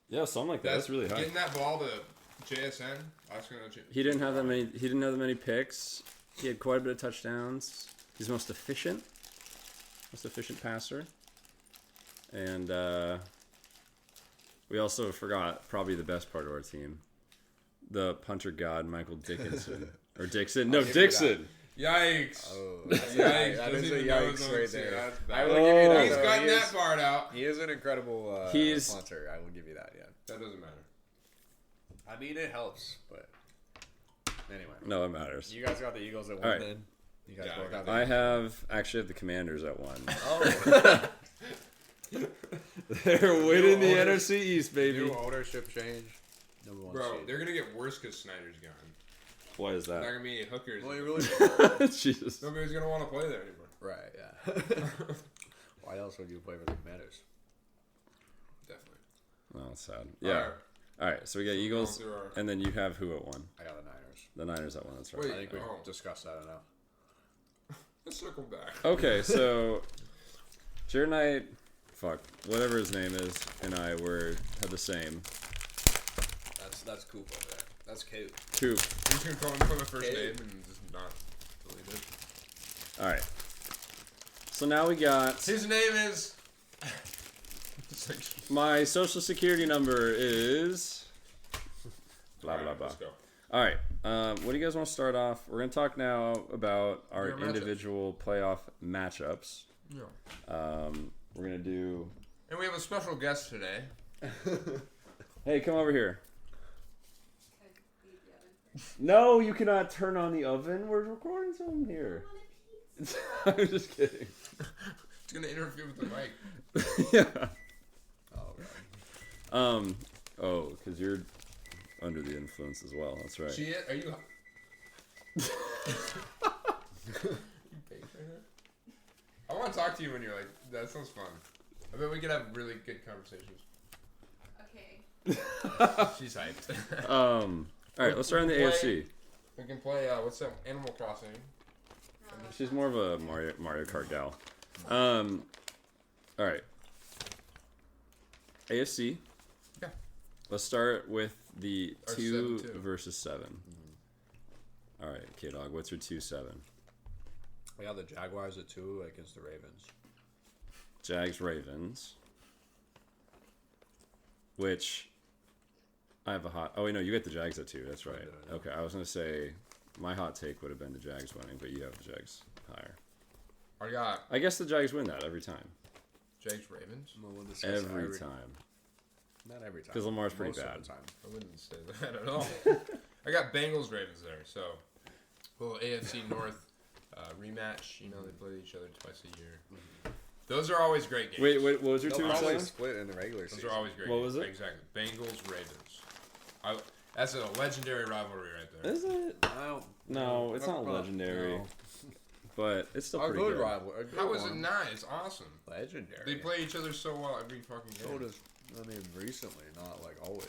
Yeah, something like that. That's really high. Getting that ball to JSN, that's gonna. He didn't have that many. He didn't have that many picks. He had quite a bit of touchdowns. He's most efficient passer. And we also forgot probably the best part of our team, the punter god Michael Dickinson or Dixon. No, Dixon. Yikes! Oh, Yikes! that is a yikes right there. I will give give you that. He's Though. gotten that part out. He is an incredible punter. I will give you that. Yeah, that doesn't matter. I mean, it helps, but anyway. No, it matters. You guys got the Eagles at 1 right. then. You guys both have. I have the Commanders at 1. Oh. They're winning the NFC East, baby. New ownership change. Bro, they're gonna get worse because Snyder's gone. Why is that? Not gonna be any hookers. Well, you really Jesus. Nobody's gonna want to play there anymore. Right, yeah. Why else would you play for the Commanders? Definitely. Oh, that's sad. Yeah. All right, so we got Eagles, and then you have who at 1? I got the Niners. The Niners at 1, that's right. Wait, I think we discussed that enough. Let's circle back. Okay, so Jared and I, whatever his name is, and I had the same. That's Koop over there. That's Koop. Koop. You can call him from the first name and just not delete it. All right. So now we got. His name is. My social security number is. Blah blah blah. Let's go. All right. What do you guys want to start off? We're gonna talk now about our individual playoff matchups. Yeah. We're gonna do. And we have a special guest today. Hey, come over here. No, you cannot turn on the oven. We're recording something here. I'm just kidding. It's gonna interfere with the mic. Yeah. Oh, God. Oh, because you're under the influence as well. That's right. She are you? You baked right now? I want to talk to you when you're like, that sounds fun. I bet we could have really good conversations. Okay. She's hyped. All right, let's start on the AFC. We can play, what's that? Animal Crossing. She's more of a Mario Kart gal. All right. AFC. Yeah. Let's start with the Our 2 7-2. versus 7. Mm-hmm. All right, K-Dawg, what's your 2-7? We got the Jaguars at 2 against the Ravens. Jags, Ravens. Which I have a hot. Oh wait, no, you get the Jags at 2. That's right. Okay, I was gonna say my hot take would have been the Jags winning, but you have the Jags higher. I guess the Jags win that every time. Jags Ravens. Every time. Not every time. Because Lamar's pretty Most of bad. the time. I wouldn't say that at all. I got Bengals Ravens there, so little AFC North rematch. You know, they play each other twice a year. Those are always great games. Wait, what was your They'll 2 and probably 7? split in the regular season. Those are always great. What games. was it? Exactly. Bengals Ravens. That's a legendary rivalry right there. Is it? No, it's not legendary. No. But it's still A pretty good good. rival. How is it not? It's awesome. Legendary. They play each other so well every fucking game. So does, I mean, recently, not like always.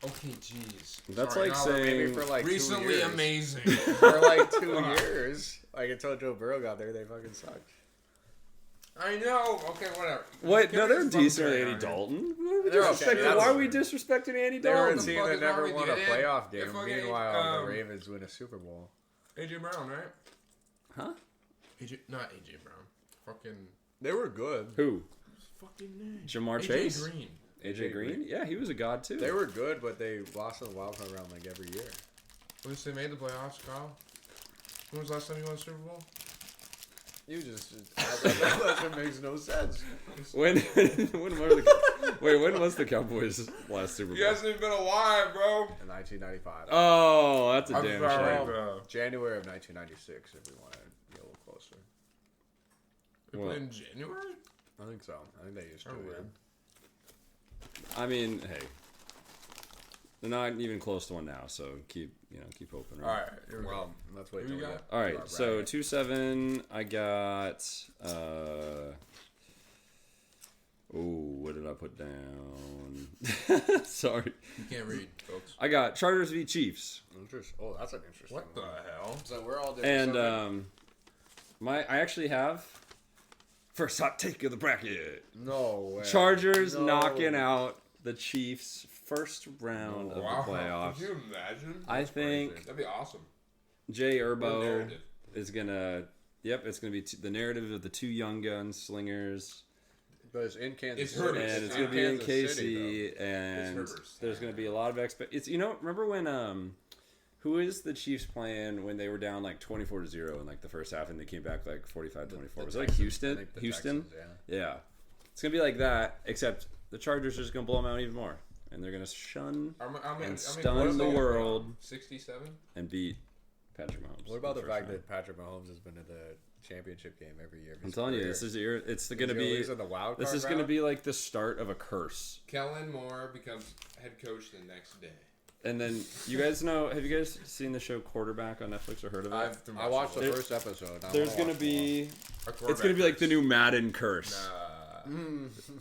Okay, jeez. That's Sorry, like now saying Maybe for like 2 recently years. amazing. For like 2 years. Like until Joe Burrow got there, they fucking sucked. I know. Okay, whatever. What? Give No, me they're this decent bump with right Andy now. Dalton. They're okay, Why are we that's- disrespecting Andy They were a Dalton? team fuck that is wrong never with won you? a They playoff had- game. fucking, Meanwhile, the Ravens win a Super Bowl. AJ Brown, right? Huh? Not AJ Brown. Fucking. They were good. Who? Fucking name. Jamar AJ Chase? Green. AJ Green? Yeah, he was a god too. They were good, but they lost in the wild card round like every year. At least they made the playoffs, Kyle. When was the last time you won a Super Bowl? You just that makes no sense. When were the when was the Cowboys' last Super Bowl? You hasn't even been alive, bro. In 1995, Oh, that's a I'm damn sorry, shame. bro. January of 1996, if we want to be a little closer. They Well- played in January? I think so. I think they used to. Oh, Yeah. weird. I mean, hey, they're not even close to one now, so keep hoping. Right? All right. Here we Well, let's wait Who till you we got? get. All to right, our so bracket. 2-7. I got. Oh, what did I put down? Sorry. You can't read, folks. I got Chargers v Chiefs. Interesting. Oh, that's an interesting What the one. hell? So we're all different. And I actually have first hot take of the bracket. No way. Chargers No. knocking out the Chiefs first round of the playoffs. Could you imagine? I think That'd be awesome. Jay What a Urbo narrative. is gonna. Yep, it's gonna be the narrative of the two young gunslingers, But it's in Kansas It's City. Herbert. and it's in gonna be in Kansas City, KC, and It's Herbert. there's gonna be a lot of It's remember when who is the Chiefs playing when they were down like 24-0 in like the first half and they came back like 45-24? Was it like Texans, Houston? I think the Houston? Texans, Yeah. It's gonna be like that, except the Chargers are just gonna blow them out even more, and they're gonna shun and stun the world 67. and beat Patrick Mahomes. What about the first fact round. that Patrick Mahomes has been to the championship game every year? of I'm his telling you, career? this is it's He's gonna be lose in the wild this card is gonna round? be like the start of a curse. Kellen Moore becomes head coach the next day. And then you guys know? Have you guys seen the show Quarterback on Netflix or heard of it? I watched the There's- first episode. I There's wanna gonna watch be A it's gonna be like the new Madden curse.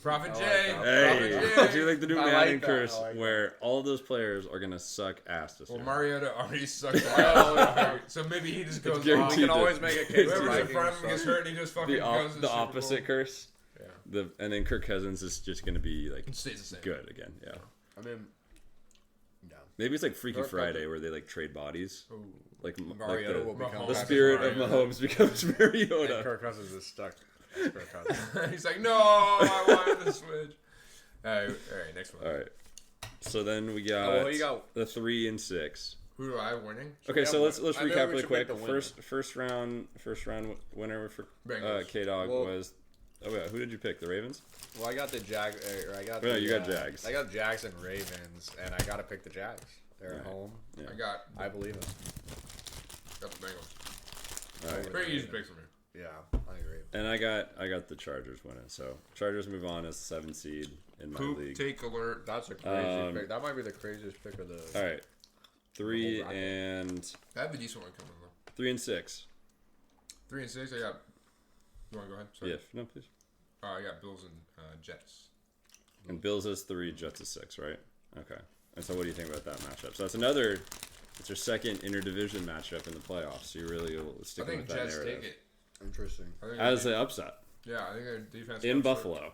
Prophet I like Jay. that. Hey, Prophet it's Jay. like the new I like Madden that, curse I like that. where all those players are gonna suck ass this Well, year. Mariota already sucked ass. So maybe he just goes guaranteed off. We can that- always make a case. for Whoever's in Vikings front of him suck. gets hurt and he just fucking goes to the the Super opposite Bowl. curse. Yeah. And then Kirk Cousins is just gonna be like It stays the same. good again. Yeah. I mean, yeah. Maybe it's like Freaky Kirk Friday Cousins. where they like trade bodies. Ooh. Like Mariota will the, become the Mahomes. spirit of Mariota. Mahomes becomes And Mariota. Kirk Cousins is stuck. As Kirk Cousins. He's like, no, I wanted to switch. All right, next one. All right. So then we Oh, got, well, you got- the 3 and 6. Who do I winning? Okay, we so have let's one? I feel recap we really should quick. pick the winner. First round winner for Bengals. K-Dawg Well- was. Oh yeah, who did you pick? The Ravens. Well, I got the I got. Oh, no, the, you got Jags. I got Jags and Ravens, and I got to pick the Jags. They're at Right. home. Yeah. I believe them. Got the Bengals. All right. Pretty easy picks for me. Yeah, I agree. And I got the Chargers winning. So Chargers move on as the 7th seed in my Poop league. take alert. That's a crazy Um, pick. That might be the craziest pick of the. All right. 3 bracket. and I have a decent one coming though. 3 and 6. 3 and 6. I got. You want to go ahead? Sorry. Yeah. No, please. I got Bills and Jets. And Bills is 3, Jets is 6, right? Okay. And so what do you think about that matchup? So that's another. It's your second interdivision matchup in the playoffs. So you really will I stick think with that Jets narrative. take it. Interesting. I think As they- the upset yeah, I think their defense in comes through. Buffalo.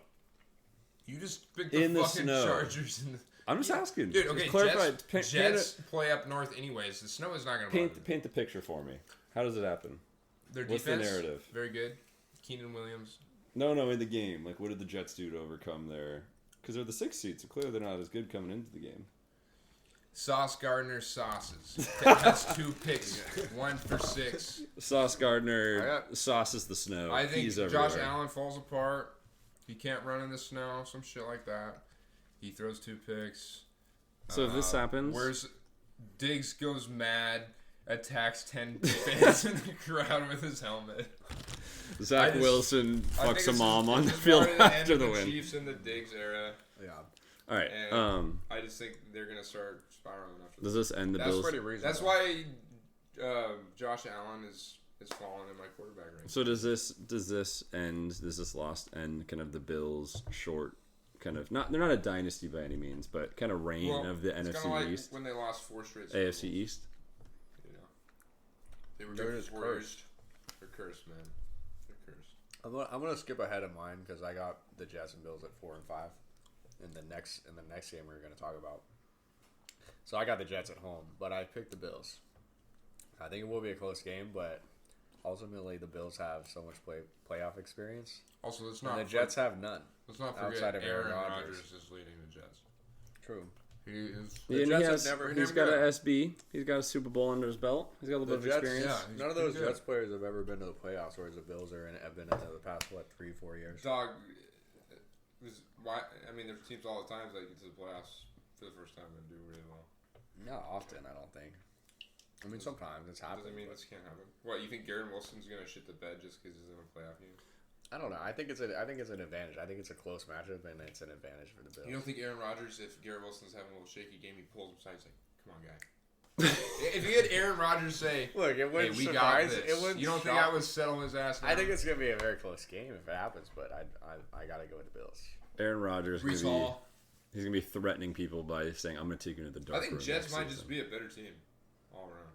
You just picked the In the fucking snow. Chargers. In the... I'm just asking. Dude, Just okay, clarify. Jets play up north anyways. The snow is not going to bother them. Paint the picture for me. How does it happen? Their What's the defense, narrative? very good. Keenan Williams. No, in the game. Like, what did the Jets do to overcome their? Because they're the 6th seed, so clearly they're not as good coming into the game. Sauce Gardner sauces. That's 2 picks. 1 for 6. Sauce I Gardner got- sauces the snow. I think He's Josh everywhere. Allen falls apart. He can't run in the snow. Some shit like that. He throws 2 picks. So if this happens, Where's Diggs goes mad, attacks 10 fans in the crowd with his helmet. Zach I just- Wilson I think fucks a this mom is- on the this is field probably the end after of the win. Chiefs in the Diggs era. Yeah, All right. And I just think they're gonna start spiraling after Does this. this end the That's Bills? pretty reasonable. That's why Josh Allen is falling in my quarterback range. So does this lost end kind of the Bills short kind of not they're not a dynasty by any means, but kind of reign Well, of the it's NFC kinda like East, when they lost 4 straight Super AFC Bowls, East. You know, they were They're good just for 4 years. cursed. They're cursed, man. They're cursed. I'm gonna skip ahead of mine because I got the Jets and Bills at 4 and 5. In the next game we're gonna talk about. So I got the Jets at home, but I picked the Bills. I think it will be a close game, but ultimately the Bills have so much playoff experience, Also, let's and not the Jets have none. let's not outside forget of Aaron Aaron Rodgers. Rodgers is leading the Jets. True. He is. Yeah, and Jets have never- he's got an SB. He's got a Super Bowl under his belt. He's got a little The bit of Jets, experience. yeah. none of those pretty good. Jets players have ever been to the playoffs, whereas the Bills have been into the past 3-4 years. Dog. Why? I mean, there's teams all the time that get to the playoffs for the first time and do really well. Not often, I don't think. I mean, sometimes it's happened. Doesn't mean but this can't happen. What, you think Garrett Wilson's gonna shit the bed just because he's in a playoff game? I don't know. I think it's an advantage. I think it's a close matchup, and it's an advantage for the Bills. You don't think Aaron Rodgers, if Garrett Wilson's having a little shaky game, he pulls him aside, he's like, "Come on, guy." If you had Aaron Rodgers say, Look, it "Hey, wouldn't we got surprise. this," It wouldn't you don't think shock- I would settle his ass? I think down? it's gonna be a very close game if it happens, but I gotta go with the Bills. Aaron Rodgers. Brees Hall. He's gonna be threatening people by saying, "I'm gonna take you into the dark I think room Jets next might season." just be a better team all around.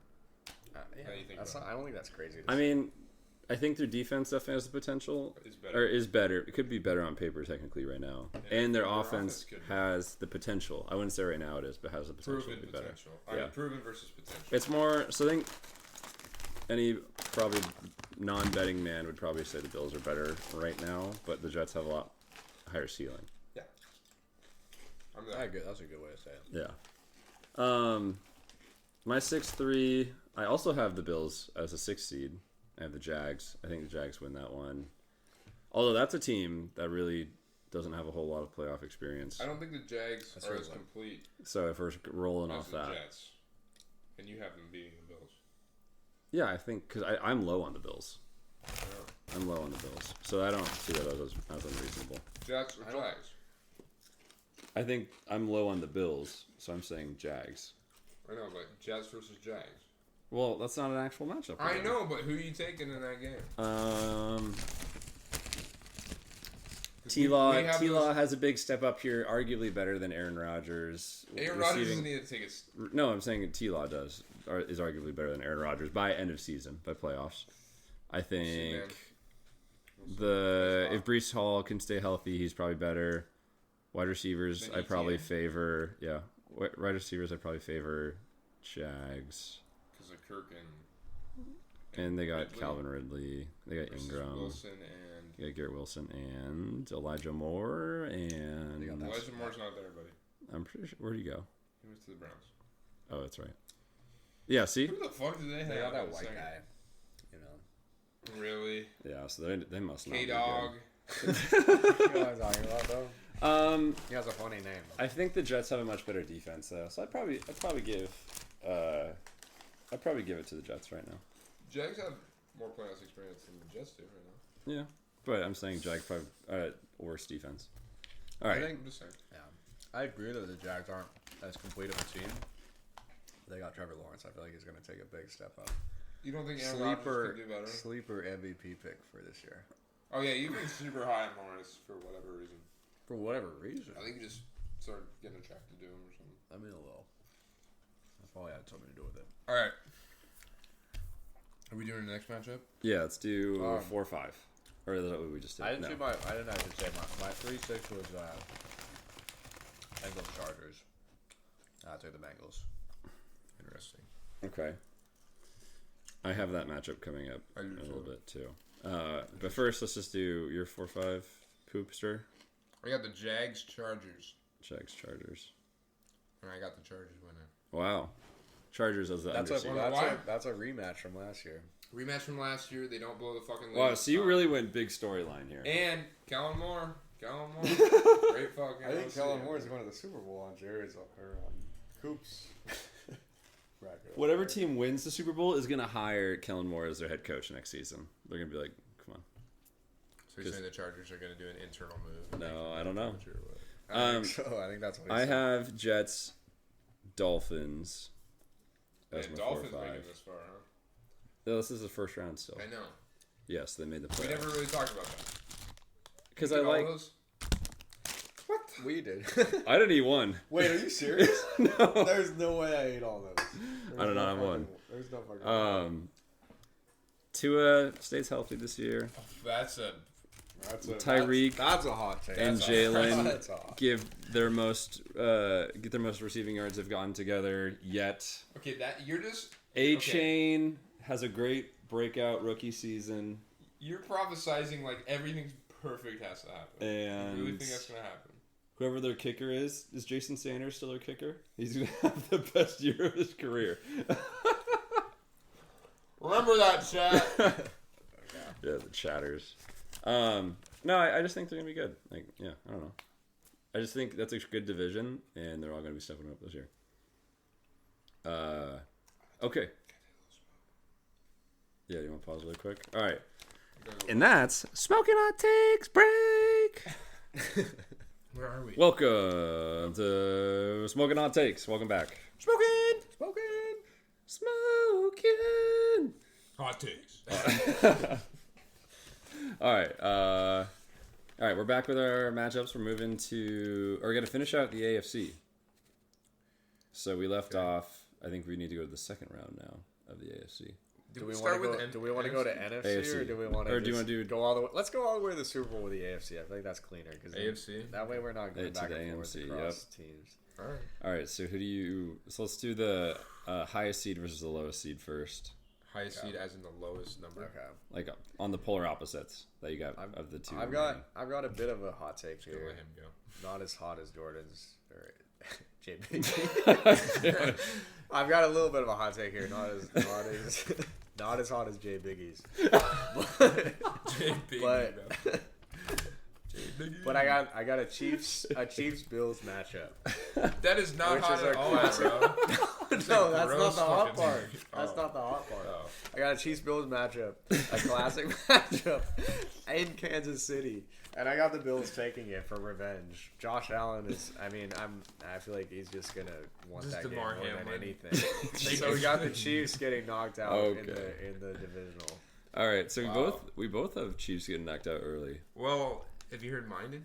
Yeah, How do you think that's about not, I don't think that's crazy. To I say. mean, I think their defense definitely has the potential, It's better. or is better. It could be better on paper technically right now, and their offense could be. has the potential. I wouldn't say right now it is, but has the potential Proven to be better. potential. I mean, proven versus potential. It's more. So I think any probably non-betting man would probably say the Bills are better right now, but the Jets have a lot higher ceiling. Yeah. I'm there. That's a good way to say it. Yeah. My 6-3. I also have the Bills as a 6th seed. I have the Jags. I think the Jags win that one. Although that's a team that really doesn't have a whole lot of playoff experience. I don't think the Jags That's are right. as complete So if we're rolling as off the that, Jets. And you have them beating the Bills. yeah, I think because I'm low on the Bills. I'm low on the Bills, so I don't see that as unreasonable. Jets or Jags? I think I'm low on the Bills, so I'm saying Jags. I know, but Jets versus Jags. Well, that's not an actual matchup. I know, but who are you taking in that game? T-Law has a big step up here, arguably better than Aaron Rodgers. Aaron Rodgers doesn't need to take a... No, I'm saying T-Law is arguably better than Aaron Rodgers by end of season, by playoffs. I think if Brees Hall can stay healthy, he's probably better. Wide receivers, I probably favor wide receivers. I probably favor Jags. Because of Kirk And they got Ridley. Calvin Ridley. They got Ingram. Wilson and... They got Garrett Wilson and Elijah Moore and Elijah Moore's not there, buddy. I'm pretty sure. Where'd he go? He went to the Browns. Oh, that's right. Yeah. See. Who the fuck did they have? They got that in the white second? guy. You know. Really? Yeah. So they must not. K-Dawg. You know what I'm talking about, though? He has a funny name. I think the Jets have a much better defense though, so I'd probably give it to the Jets right now. Jags have more playoffs experience than the Jets do right now. Yeah, but I'm saying Jags probably worse defense. All right. I'm just saying. Yeah. I agree that the Jags aren't as complete of a team. They got Trevor Lawrence. I feel like he's going to take a big step up. You don't think Aaron Rodgers can do better? Sleeper MVP pick for this year. Oh yeah, you've been super high on Lawrence for whatever reason. For whatever reason. I think you just started getting attracted to him or something. I mean, a little. That probably had something to do with it. All right. Are we doing the next matchup? Yeah, let's do 4-5. Or is that what we just did? I didn't actually say my 3-6 was Bengals Chargers. I took the Bengals. Interesting. Okay. I have that matchup coming up I do in a too. little bit too. But first, let's just do your 4-5 poopster. I got the Jags Chargers. Jags Chargers. And I got the Chargers winning. Wow. Chargers as the underseed. That's a rematch from last year. Rematch from last year. They don't blow the fucking lead. Wow, so you really went big storyline here. And Kellen Moore. Great fucking. I think OC. Kellen Moore is going to the Super Bowl on Jerry's or on Coop's bracket. Whatever team wins the Super Bowl is going to hire Kellen Moore as their head coach next season. They're going to be like, come on. So you're saying the Chargers are going to do an internal move? No, I don't know. I think that's what he I said. have Jets, Dolphins as my Dolphins 4-5. making this far, huh? No, this is the first round still. I know. Yes, they made the We playoffs. never really talked about that. Because You I get all like. those? What? We did. I didn't eat one. Wait, are you serious? No. There's no way I ate all those. I don't know, I'm one. There's no fucking Tua stays healthy this year. That's a Tyreek That's a hot take. and That's Jalen hot. get their most receiving yards they've gotten together yet. okay. That you're just A-Chain has a great breakout rookie season. you're prophesizing like everything's perfect has to happen. And you really think that's gonna happen? whoever their kicker is Jason Sanders still their kicker? He's going to have the best year of his career. Remember that, chat. Yeah, the chatters. No, I just think they're going to be good. Like, yeah, I don't know. I just think that's a good division, and they're all going to be stepping up this year. Okay. Yeah, you want to pause really quick? All right. And that's Smoking Hot Takes Break. Where are we? Welcome to Smoking Hot Takes. Welcome back. Smoking. Smoking. Hot takes. All right. All right, we're back with our matchups. We're moving to, or we're gonna finish out the AFC. So we left off. I think we need to go to the second round now of the AFC. Do we want to go to NFC AFC. or do we want to? Or do you want to go all the way? Let's go all the way to the Super Bowl with the AFC. I think that's cleaner because AFC. That way we're not going To back the and forth AMC, across teams. All right. All right, so who do you? So let's do the highest seed versus the lowest seed first. Highest seed as in the lowest number. Okay. Like on the polar opposites that you got of the two. I've got a bit of a hot take Just gonna here. let him go. Not as hot as Jordan's or JB. I've got a little bit of a hot take here. Not as hot as J Biggie's. J Biggie, But but I got a Chiefs Bills matchup. that is not Which hot is at our all, classic- bro. No, that's not gross the hot fucking part. thing. That's Oh. not the hot part. Oh. I got a Chiefs Bills matchup, a classic matchup in Kansas City, and I got the Bills taking it for revenge. Josh Allen is. I feel like he's just gonna want Just that game DeMar more than Hamlin. anything. So we got the Chiefs getting knocked out in the divisional. All right, so Wow. we both have Chiefs getting knocked out early. Well, have you heard mine?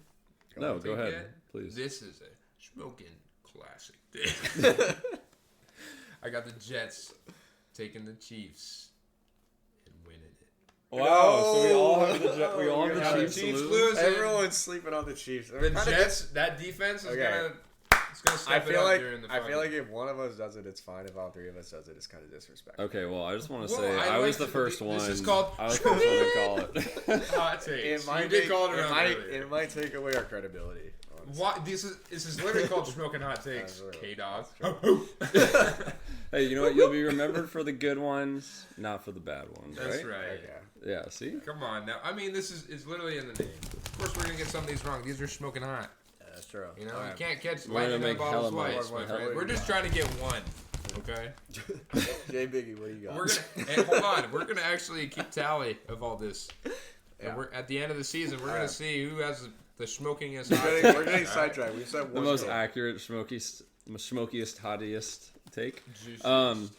No, go ahead, Yet? please. This is a Shmokin classic. I got the Jets taking the Chiefs and winning it. Wow, so we all have We all have the Chiefs Chiefs losing? losing. Everyone's sleeping on the Chiefs. The Jets, that defense is Okay. gonna step it up during the I feel fucking- like if one of us does it, it's fine. If all three of us does it, it's kind of disrespectful. Okay, well, I just want to Well, say I I was like the to- first this one. is called- I was the first one to call it. hot takes. It might You did take- call it around earlier. it might take away our credibility. honestly. Why? This is literally called Smoking Hot Takes. That's really- K-Dawg. that's Hey, you know what? You'll be remembered for the good ones, not for the bad ones, That's right? right. Okay. Yeah, see? Come on now. I mean, this is literally in the name. Of course, we're gonna get some of these wrong. These are smoking hot. That's true. You know, Alright. you can't catch We're gonna lightning in a make bottle hella twice, money. my friend. We're just trying to get one. Okay. Jay Biggie, what do you got? We're gonna hey, hold on. We're gonna actually keep tally of all this. Yeah. And we're at the end of the season. We're gonna Alright. see who has the smokingest. We're getting sidetracked. We said The one most goal. accurate, smokiest, hottiest take. Juices.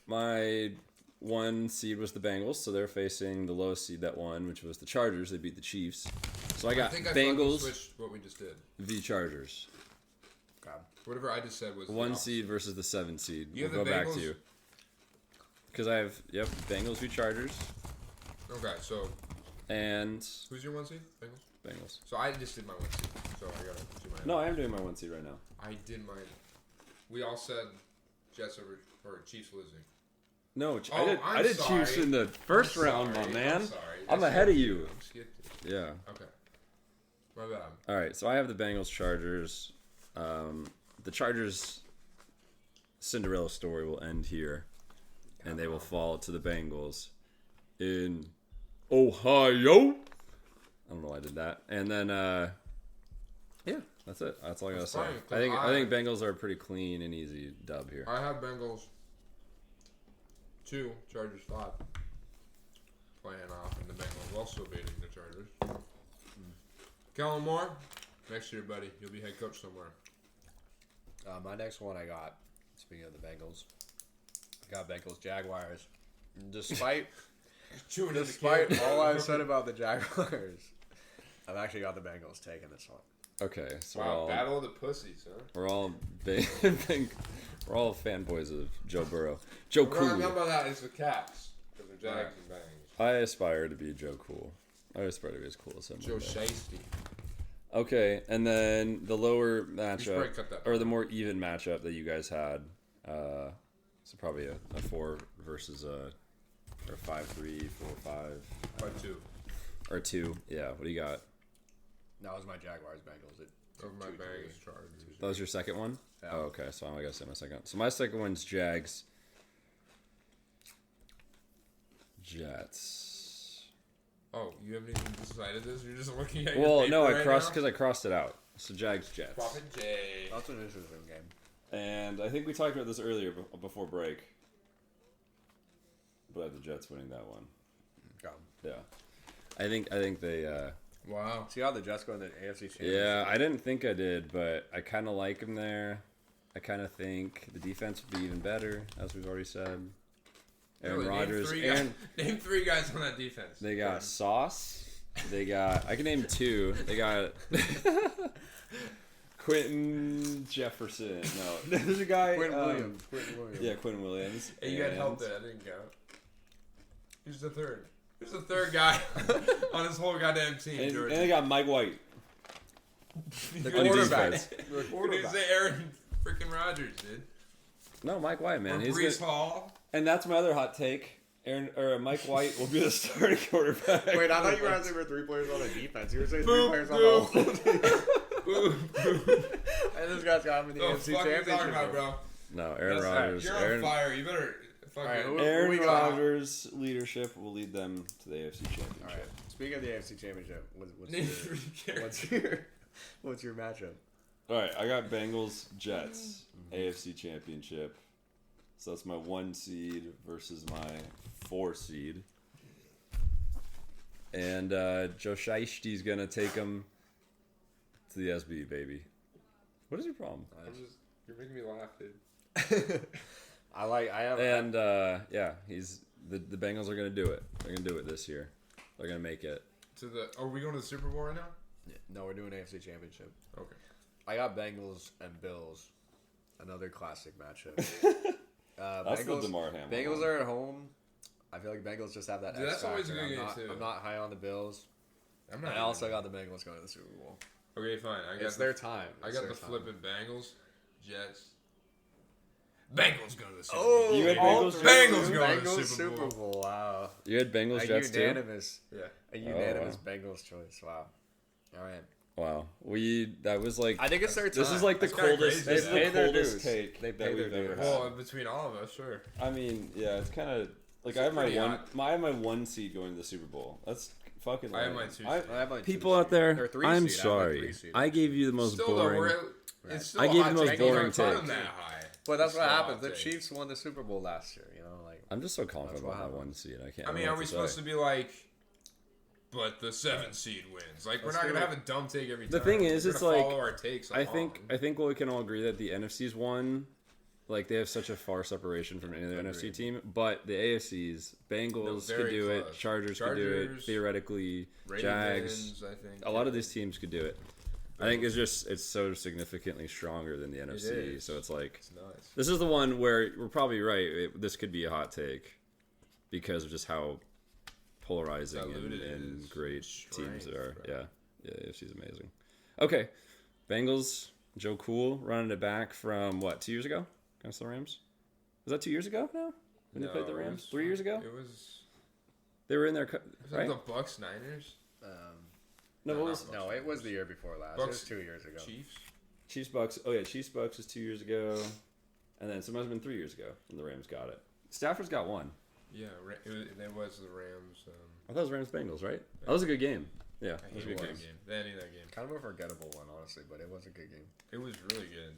My one seed was the Bengals, so they're facing the lowest seed that won, which was the Chargers. They beat the Chiefs. So I got think I Bengals switched what we just did. v Chargers. God. Whatever I just said was the One opposite. seed versus the 7 seed. You have We'll the go back Bengals? to you. Because I have, Bengals v Chargers Okay, so and who's your one seed? Bengals. Bengals. So I just did my one seed. So I gotta do my. No, I am doing my one seed right now. I did mine. We all said Jets over or Chiefs losing. No, Oh, I did I'm Chiefs sorry. in the first I'm round, sorry. my man. I'm sorry. I'm I ahead of skipped you. it. I skipped it. Yeah. Okay. My bad. All right, so I have the Bengals Chargers. The Chargers Cinderella story will end here, and they will fall to the Bengals in Ohio. I don't know why I did that. And then, yeah, that's it. That's all I gotta That's say. fine, 'cause I think Bengals are a pretty clean and easy dub here. I have Bengals 2, Chargers 5. Playing off, and the Bengals also beating the Chargers. Kellen Moore, next year, buddy, you'll be head coach somewhere. My next one I got, speaking of the Bengals, I got Bengals Jaguars. Despite all I've said about the Jaguars, I've actually got the Bengals taking this one. Okay, so Wow, battle of the pussies, huh? we're all we're all fanboys of Joe Burrow. Joe What I Cool. remember that is the Caps, because they're Jags and Bangs. I aspire to be Joe Cool. I aspire to be as cool as him. Joe one day. Shiesty. Okay, and then the lower should probably matchup, cut that or the more even matchup that you guys had, so probably a 4 versus a, or 5-3, 4-5, By 2. or 2. Yeah, what do you got? That was my Jaguars Bengals. Over my Bangs, Chargers. That was your second one? Yeah. Oh, okay, so I gotta say my second. So my second one's Jags. Jets. Oh, you haven't even decided this? You're just looking at Well, your no, paper I right now? crossed it out. So Jags, Jets. Prophet J. That's an interesting game. And I think we talked about this earlier before break. But I have the Jets winning that one. Yeah. I think they Wow. See how the Jets go in the AFC Championship? yeah, I didn't think I did, but I kind of like them there. I kind of think the defense would be even better, as we've already said. Aaron Really, Rodgers, name 3 guys on that defense. they got Sauce, They got. I can name two. They got Quentin Jefferson. No, there's a guy. Quentin Williams. Yeah, Quentin Williams. Hey, you had help there. That didn't count. Who's the third? Who's the third guy on this whole goddamn team, And Jordan? they got Mike White. The On quarterback. defense. The What did you say, Aaron freaking Rodgers, dude? No, Mike White, man. Or He's Brees good. Hall? And that's my other hot take. Mike White will be the starting quarterback. Wait, I thought you were asking for 3 players on the defense. You were saying 3 Boom, players on the whole team. Boom, boom. And this guy's got him in the The NFC fuck are you Championship. talking about, bro? No, Aaron That's- Rodgers. You're Aaron, on fire. You better fucking. Alright, who- Aaron we got? Rodgers' leadership will lead them to the AFC Championship. All right. Speaking of the AFC Championship, what's your matchup? All right, I got Bengals Jets AFC Championship. So that's my 1 seed versus my 4 seed. And Joe Shiesty's going to take them to the SB, baby. What is your problem? You're making me laugh, dude. And yeah, the Bengals are going to do it. They're going to do it this year. They're going to make it. Are we going to the Super Bowl right now? No, we're doing AFC Championship. Okay. I got Bengals and Bills. Another classic matchup. That's the DeMar Hamlin Bengals one. are at home. I feel like Bengals just have that Dude, X that's always a factor. good game, too. I'm not high on the Bills. I'm And I also got the Bengals going to the Super Bowl. Okay, fine. It's their time. I It's got their the time. flipping Bengals, Jets. Bengals going to the Super Oh, Bowl. You had all Bengals, three. Bengals going to the Bengals Super Bowl. Wow. You had Bengals A Jets too? unanimous. Yeah. A unanimous wow. Bengals choice. Wow. All right. Wow. That was like... I think it's their time. This is like the That's kinda coldest. crazy. This is They the pay their coldest dues. take They that pay we've their ever dues. had. Well, between all of us, sure. I mean, yeah, it's kind of like It's I have my pretty one. hot. I have my 1 seed going to the Super Bowl. That's fucking. I have lame. my 2 seed. I have my 2 People seed. out there, Or 3 I'm seed. I have my sorry. 3 seed. I gave you the most Still, boring. though, Right. it's still I a gave hot the most take. boring Don't put take. them that high. But that's It's what still a happens. hot The take. Chiefs won the Super Bowl last year. You know, like I'm just so confident That's what about my happened. 1 seed. I can't. I mean, are we supposed to be like, but the 7 seed wins? Like, we're Let's not do gonna it. have a dumb take every time. The thing is, We're it's gonna like- follow our takes. I think we can all agree that the NFC's won. Like they have such a far separation from any other NFC team, but the AFC's Bengals They're could very do close. it, Chargers could do it, Chargers, theoretically, Ravens, Jags. I think. A lot of these teams could do it. I think it's so significantly stronger than the NFC. is. So it's like It's nuts. this is the one where we're probably right. This could be a hot take because of just how polarizing Diluted it and is. great Strength, teams are. bro. Yeah, AFC's amazing. Okay, Bengals. Joe Cool running it back from what 2 years ago against the Rams. Was that 2 years ago now? When they played the it Rams? was- 3 years ago? It was. They were in there, Was right? that the Bucks Niners? No, No, what not was Bucks. no, it was the year before last. It was Bucks, 2 years ago. Chiefs. Chiefs Bucks? Oh yeah, Chiefs Bucks was 2 years ago, and then so it must have been 3 years ago when the Rams got it. Stafford's got one. Yeah, it was the Rams. I thought it was Rams Bengals, right? That was a good game. Yeah, I that was a hated good that game. game. Any of that game. Kind of a forgettable one, honestly, but it was a good game. It was really good.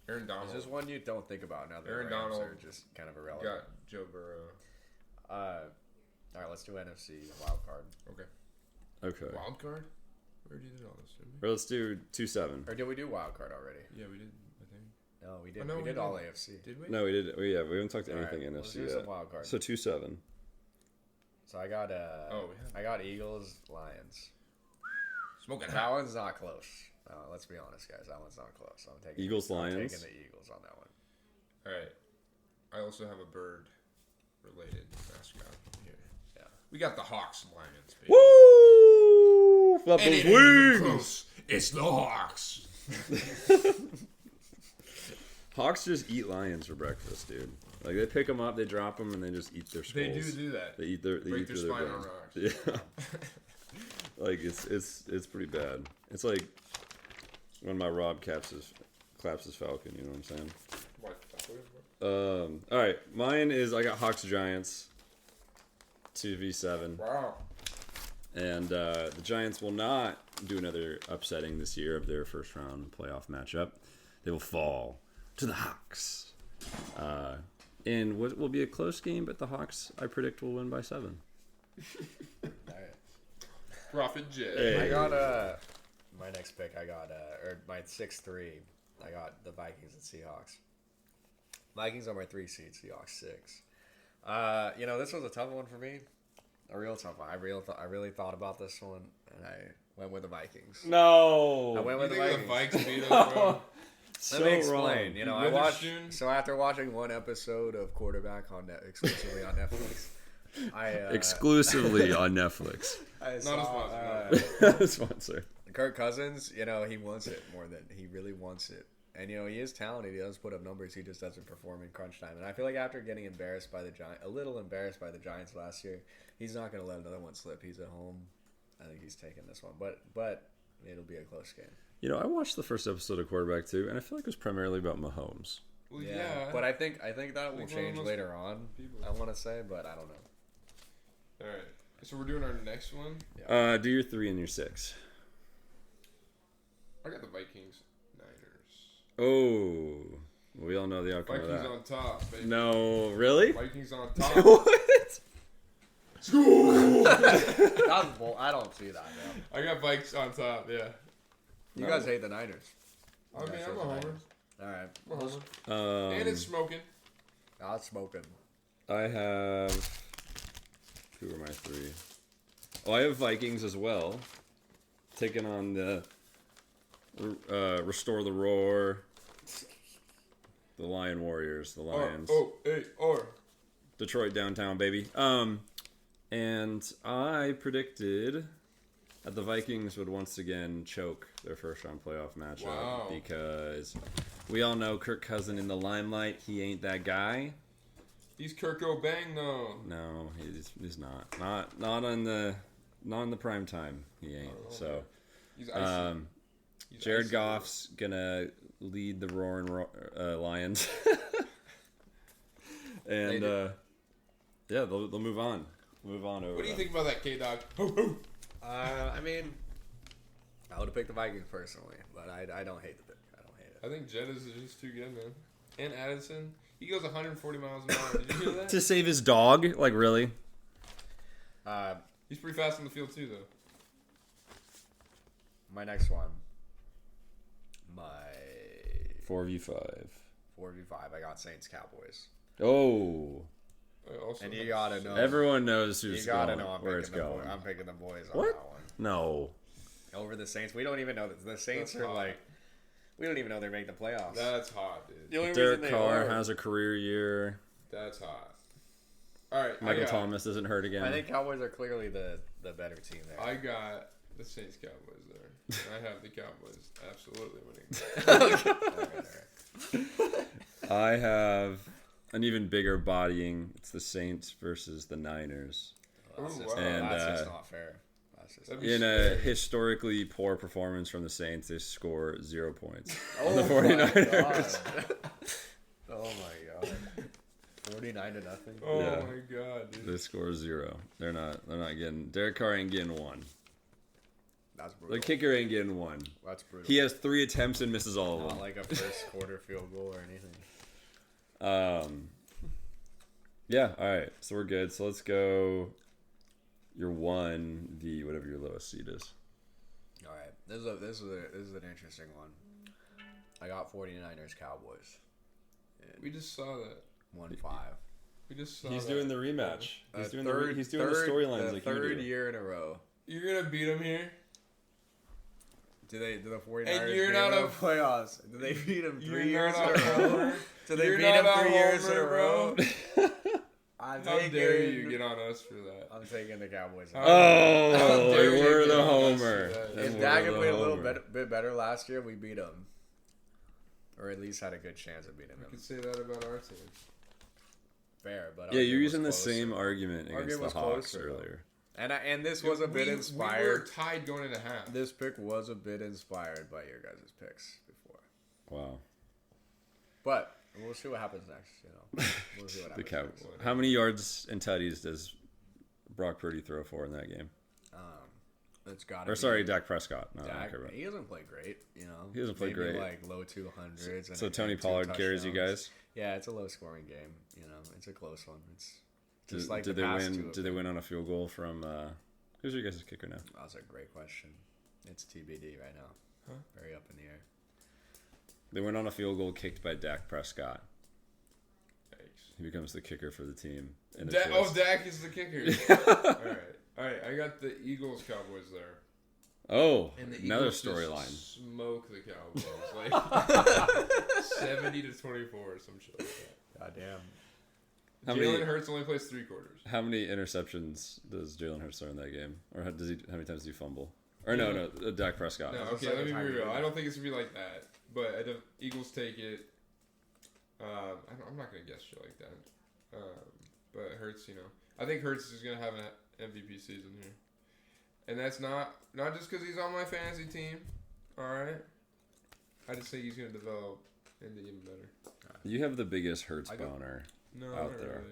Aaron Donald It's just one you don't think about now that Aaron the Rams Donald are just kind of irrelevant. got Joe Burrow. All right, let's do NFC wild card. Okay. Okay. Wild card? We already did all this, didn't Or let's do 2-7. Or did we do wild card already? we? Yeah, we did. I think. No, we did. no, we we did all didn't. AFC. Did we? No, we did. We haven't talked All right, anything let's NFC do some yet. wild cards. So 2-7. So I got Oh, we have. I got Eagles, Lions. Smoking That hot. one's not close. Let's be honest, guys. That one's not close. I'm taking Eagles, I'm Lions? taking the Eagles on that one. All right. I also have a bird-related mascot here. Yeah. We got the Hawks and Lions, baby. Woo! Flap And those it ain't even wings! close. It's the Hawks. Hawks just eat lions for breakfast, dude. Like they pick them up, they drop them, and they just eat their skulls. They do that. They eat their. They Break eat their through spine on bones. rocks. Yeah. Like it's pretty bad. It's like when my Rob claps his falcon. You know what I'm saying? What? All right, mine is I got Hawks Giants 2v7, Wow. and the Giants will not do another upsetting this year of their first round playoff matchup. They will fall to the Hawks. In what will be a close game, but the Hawks, I predict, will win by 7. All right. Prophet J. Hey. I got my next pick. I got or my 6-3. I got the Vikings and Seahawks. Vikings are my 3 seed. Seahawks 6. You know, this was a tough one for me. A real tough one. I really thought about this one, and I went with the Vikings. No. I went You with the think Vikings. the Vikes beat us, bro? So Let me explain. wrong. You know, You I watched. Witherspoon? So after watching one episode of Quarterback on exclusively on Netflix, I Exclusively on Netflix. I Not a saw, sponsor. Sponsor. Kirk Cousins. You know, he wants it more than he really wants it. And you know, he is talented. He does put up numbers. He just doesn't perform in crunch time. And I feel like after getting embarrassed by the Giants, a little embarrassed by the Giants last year, he's not going to let another one slip. He's at home. I think he's taking this one, but it'll be a close game. You know, I watched the first episode of Quarterback too, and I feel like it was primarily about Mahomes. Well, yeah. But I think that will Like one of change the most later on. people. I want to say, but I don't know. All right. So we're doing our next one. Do your 3 and your 6. I got the Vikings, Niners. Oh, we all know the outcome Vikings of that. on top, baby. No, really? Vikings on top. What? That's bull. I don't see that. No. I got Vikes on top. Yeah. You guys hate the Niners. I mean, Yeah, I'm so a homer. Niners. All right. I'm a homer. And it's smoking. Not smoking. I have. Who are my 3? Oh, I have Vikings as well. Taking on the Restore the Roar. The Lion Warriors. The Lions. R-O-A-R. Detroit downtown, baby. And I predicted that the Vikings would once again choke their first round playoff matchup Wow. because we all know Kirk Cousins in the limelight. He ain't that guy. He's Kirk O'Bang, though. No, he's not. Not on the prime time. He ain't. Oh, So, He's icy. He's Jared icy. Goff's gonna lead the roaring Lions, and yeah, they'll move on. Move on over. What do you them. think about that, K-Dawg? Ho, ho. I mean, I would have picked the Vikings personally, but I don't hate the pick. I don't hate it. I think Jettis is just too good, man. And Addison, he goes 140 miles an hour. Did you hear that? To save his dog? Like, really? He's pretty fast on the field, too, though. My next one. My 4v5. 4v5. I got Saints Cowboys. Oh. I also And you have- gotta know. Everyone knows You who's gotta going, know where it's picking the going. I'm picking the boys on What? that one. No. Over the Saints. We don't even know that the Saints That's are hot. like. We don't even know they make the playoffs. That's hot, dude. the only Derek reason they Carr are- has a career year. That's hot. All right, Michael Thomas isn't hurt again. I think Cowboys are clearly the better team there. I got the Saints Cowboys there. I have the Cowboys absolutely winning. All right. I have an even bigger bodying. It's the Saints versus the Niners. That's Ooh, just, wow. And, that's just not fair. That's just That'd be In a scary. historically poor performance from the Saints, they score 0 points. oh the 49ers. Oh my god. 49 to nothing. Oh Yeah. my god, dude. They score 0. They're not getting. Derek Carr ain't getting 1. That's brutal. The kicker ain't getting 1. That's brutal. He has 3 attempts and misses all of Not them. like a first quarter field goal or anything. Yeah. All right. So we're good. So let's go. Your 1 v whatever your lowest seed is. All right. This is an interesting one. I got 49ers Cowboys. We just saw that. 1-5. We just saw He's that. doing the rematch. He's doing the third storylines like third you do. year in a row. You're gonna beat him here. Do the 49ers And you're beat not them a- in the playoffs? Do they beat them 3 You're years in not a a row? homer. Do they You're beat them not a 3 years in a homer, row? bro. I'm How taking, dare you get on us for that? I'm taking the Cowboys. How Oh, dare you we're get the on us for homer. that? And If we're Dak the had played a little homer. bit better last year, we beat them. Or at least had a good chance of beating You them. could say that about our team. Fair, but Yeah, our you're game was using the closer. same argument Our against game the was Hawks closer, though. earlier. And this was a bit We were inspired. tied going into half. This pick was a bit inspired by your guys' picks before. Wow. But we'll see what happens next. You know, we'll see what The happens. Cowboys. next. How many yards and tutties does Brock Purdy throw for in that game? It's got. Or sorry, Dak Prescott. No, I don't Dak, care about. he doesn't play great. You know, He doesn't play Maybe great. Like low 200s. And So and Tony 2 Pollard carries you touchdowns. guys. Yeah, it's a low scoring game. You know, it's a close one. It's just Did, like did the they past win? two. Did they win on a field goal from? Who's your guys' kicker now? That's a great question. It's TBD right now. Huh? Very up in the air. They went on a field goal kicked by Dak Prescott. Yikes. He becomes the kicker for the team. Dak is the kicker. All right. I got the Eagles Cowboys there. Oh, And the another Eagles just storyline. Smoke the Cowboys like 70-24 or some shit like that. Goddamn. Jalen Hurts only plays 3 quarters. How many interceptions does Jalen Hurts throw in that game? Or how many times does he fumble? Or no, Dak Prescott. No, okay, let me be real. I don't think it's going to be like that. But I don't, Eagles take it. I'm not going to guess shit like that. But Hurts, I think Hurts is going to have an MVP season here. And that's not just because he's on my fantasy team. All right? I just think he's going to develop into even better. You have the biggest Hurts boner out there.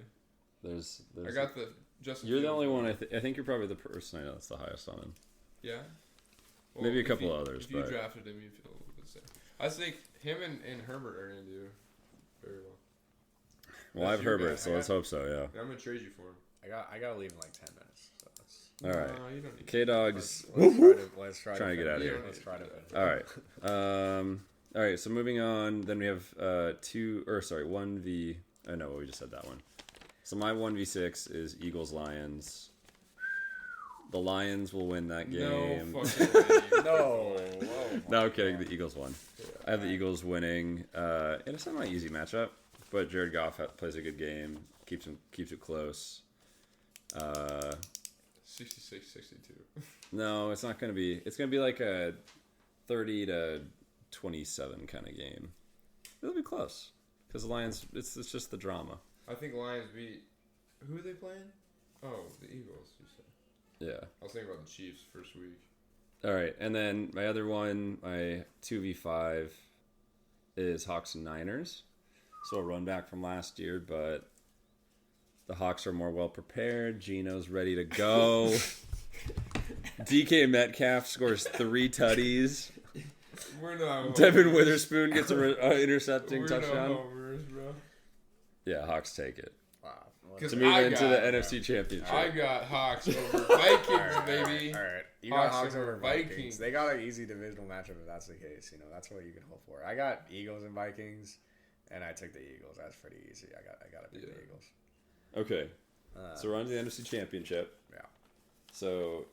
Really. There's I got the Justin. You're the only one. I think you're probably the person I know that's the highest on him. Yeah. Well, maybe a couple others. If you drafted him, you feel a little bit safe. I think him and Herbert are going to do very well. Well, I have Herbert, so let's hope so. Yeah. I'm going to trade you for him. I got to leave in like 10 minutes. So that's... All right. No, you don't need K-Dawg's Let's try trying to get out of here. Let's try to. All right. All right. So moving on, then we have 1v. Oh no, we just said that one. So my 1v6 is Eagles Lions. The Lions will win that game. No fucking way. No. No, I'm kidding. The Eagles won. I have the Eagles winning. And it's not my easy matchup, but Jared Goff plays a good game. Keeps it close. 66-62. No, it's not going to be. It's going to be like a 30-27 kind of game. It'll be close because the Lions. It's just the drama. I think Lions beat. Who are they playing? Oh, the Eagles. You said. Yeah. I was thinking about the Chiefs first week. All right, and then my other one, my 2v5, is Hawks and Niners. So a run back from last year, but the Hawks are more well prepared. Geno's ready to go. DK Metcalf scores 3 tutties. We're not. Devin Witherspoon gets an intercepting touchdown. We're homers, bro. Yeah, Hawks take it. Wow. To move into the NFC Championship. I got Hawks over Vikings, baby. All right. You Hawks got Hawks over Vikings. Vikings. They got an easy divisional matchup if that's the case. That's what you can hope for. I got Eagles and Vikings, and I took the Eagles. That's pretty easy. I got to pick the Eagles. Okay. So we're on to the NFC Championship. Yeah. So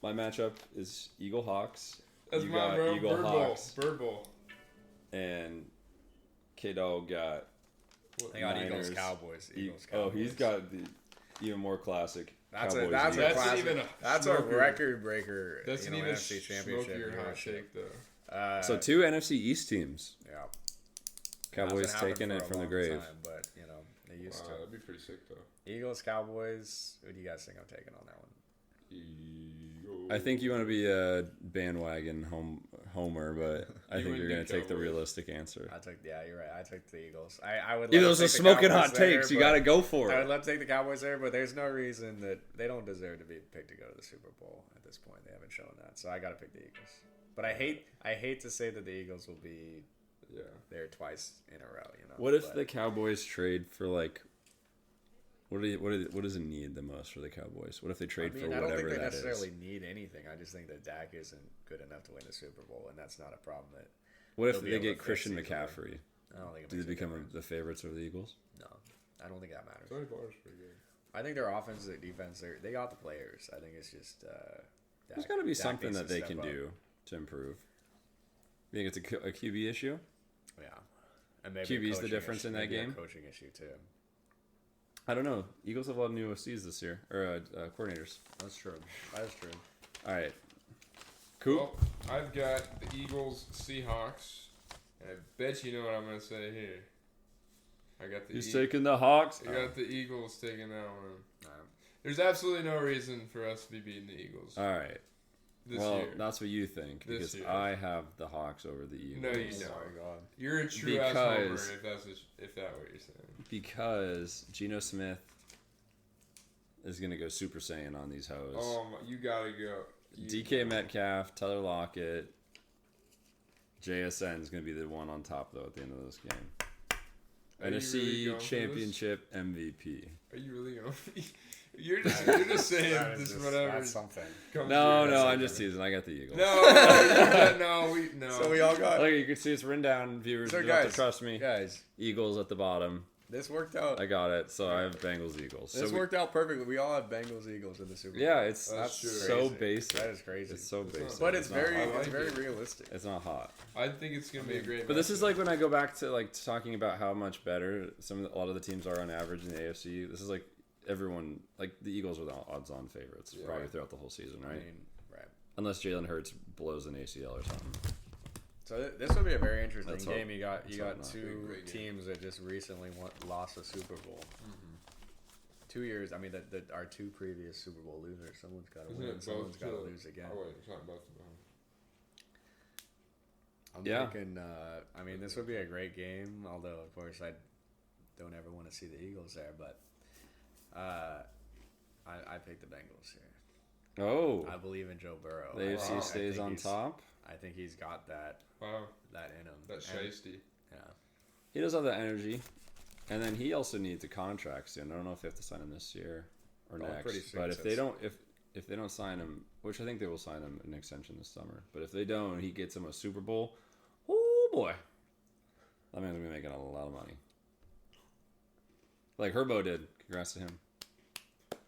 my matchup is Eagle Hawks. That's you my got bro. Eagle Hawks. Bird Bowl. And K-Dawg got They got Niners. Eagles Cowboys. Oh, he's got the even more classic. That's Cowboys a Eagles. classic. That's a record breaker. That's an even NFC Championship. smokier hot take, though. So 2 NFC East teams. Yeah. Cowboys Hasn't happened taking for it a from the long grave. time, but they used to. That'd be pretty sick, though. Eagles, Cowboys. Who do you guys think I'm taking on that one? I think you want to be a bandwagon homer, but I think you're going to take the Cowboys. realistic answer. You're right. I took the Eagles. I would. Those are smoking hot there, takes. You got to go for I it. would love to take the Cowboys there, but there's no reason that they don't deserve to be picked to go to the Super Bowl at this point. They haven't shown that, so I got to pick the Eagles. But I hate to say that the Eagles will be there twice in a row. What if the Cowboys trade for like? What does it need the most for the Cowboys? What if they trade for whatever that is? I don't think they necessarily need anything. I just think that Dak isn't good enough to win the Super Bowl, and that's not a problem. What if they get Christian McCaffrey? I don't think. Do they become the favorites over the Eagles? No, I don't think that matters. Tony Potter's pretty good. I think their offense, their defense, they got the players. I think it's just. There's got to be something that they can do to improve. You think it's a QB issue? Yeah, and maybe QB's the difference in that game. A coaching issue too. I don't know. Eagles have a lot of new OCs this year, or coordinators. That's true. All right. Coop? Well, I've got the Eagles, Seahawks, and I bet you know what I'm going to say here. I got the He's taking the Hawks. I got the Eagles taking that one. There's absolutely no reason for us to be beating the Eagles. All right. This well, year. that's what you think, This because year. I have the Hawks over the Eagles. No, you don't. Oh my God. You're a true ass homer if that's what you're saying. Because Geno Smith is going to go Super Saiyan on these hoes. Oh, you gotta go. DK Metcalf, Tyler Lockett, JSN is going to be the one on top, though, at the end of this game. NFC really going for Championship MVP. Are you really going to You're just saying this whatever. That's something. No, I'm just teasing. I got the Eagles. No. So we all got. Look, you can see it's written down, viewers. So you don't have guys, to trust me. Guys, Eagles at the bottom. This worked out. I got it. So I have Bengals Eagles. This worked out perfectly. We all have Bengals Eagles in the Super Bowl. Yeah, it's That's true. so Crazy. basic. That is crazy. It's so basic. But it's not very, hot. it's like very it. realistic. It's not hot. I think it's gonna be a great. But this is matchup. like when I go back to like talking about how much better a lot of the teams are on average in the AFC. This is like everyone, like the Eagles are the odds-on favorites probably throughout the whole season, right? I mean, right. Unless Jalen Hurts blows an ACL or something. So this will be a very interesting Let's game. hope- You got let's hope not. two Great game. teams that just recently lost a Super Bowl. 2 years. I mean, our two previous Super Bowl losers. Someone's got to Isn't win. it Someone's both got to too? lose again. Oh wait, it's not both of them. I'm Yeah. thinking. I mean, this would be a great game. Although, of course, I don't ever want to see the Eagles there. But I picked the Bengals here. Oh, I believe in Joe Burrow. the AFC Wow. stays on top. I think he's got that Wow, in him. that's And- shiesty. Yeah. He does have that energy, and then he also needs a contract soon. I don't know if they have to sign him this year or Oh, next. pretty soon, But it if they says. don't, if they don't sign him, which I think they will sign him an extension this summer. But if they don't, he gets him a Super Bowl. Oh boy, that man's gonna be making a lot of money. Like Herbo did. Congrats to him.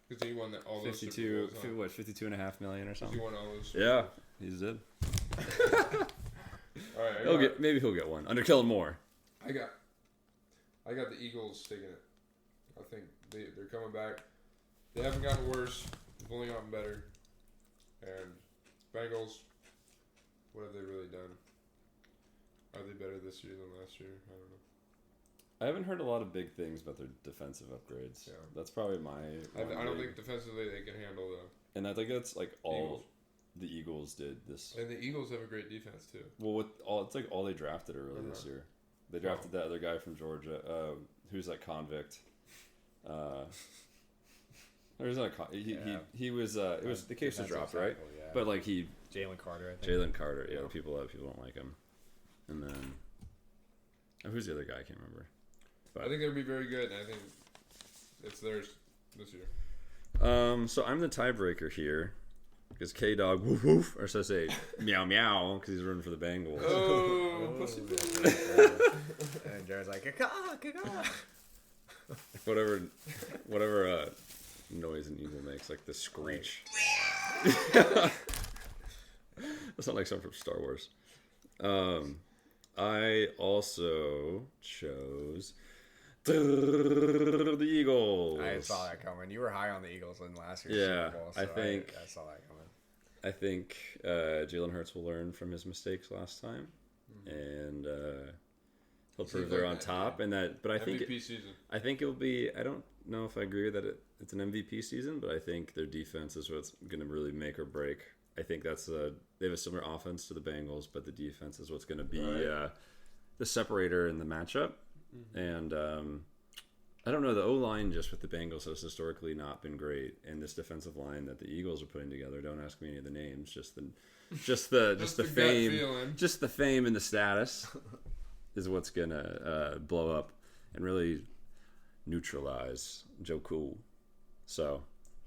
Because he won all those 52, Super Bowls, huh? 52.5 million or 'Cause something. he won all those. Yeah, he did. All right, Maybe he'll get one under Kellen Moore. I got the Eagles taking it. I think they're coming back. They haven't gotten worse. They've only gotten better. And Bengals, what have they really done? Are they better this year than last year? I don't know. I haven't heard a lot of big things about their defensive upgrades. Yeah. That's probably my. I don't big- think defensively they can handle And I think that's like all Eagles. the Eagles did this. And the Eagles have a great defense too. Well, it's like all they drafted early this year. They drafted that other guy from Georgia, who's that convict. There's not he was it was the case was Defensive dropped, right? tackle, yeah. But like he Jalen Carter, I think. Jalen Carter, yeah, people don't like him. And then who's the other guy? I can't remember. I think they'll be very good, and I think it's theirs this year. So I'm the tiebreaker here because K-Dawg woof woof, or so I say meow meow because he's running for the Bengals. Oh, pussy And Jared's like, caw, caw. whatever noise an eagle makes, like the screech. That's not like something from Star Wars. I also chose the Eagles. I saw that coming. You were high on the Eagles in last year's Yeah, Super Bowl, I think- I saw that coming. I think Jalen Hurts will learn from his mistakes last time, and he'll prove they're on top. And that, but I think MVP season. I think it'll be. I don't know if I agree that it's an MVP season, but I think their defense is what's going to really make or break. I think they have a similar offense to the Bengals, but the defense is what's going to be the separator in the matchup. And I don't know, the O-line just with the Bengals has historically not been great, and this defensive line that the Eagles are putting together, don't ask me any of the names, just the the gut fame, feeling. just the fame and the status is what's gonna blow up and really neutralize Joe Cool. So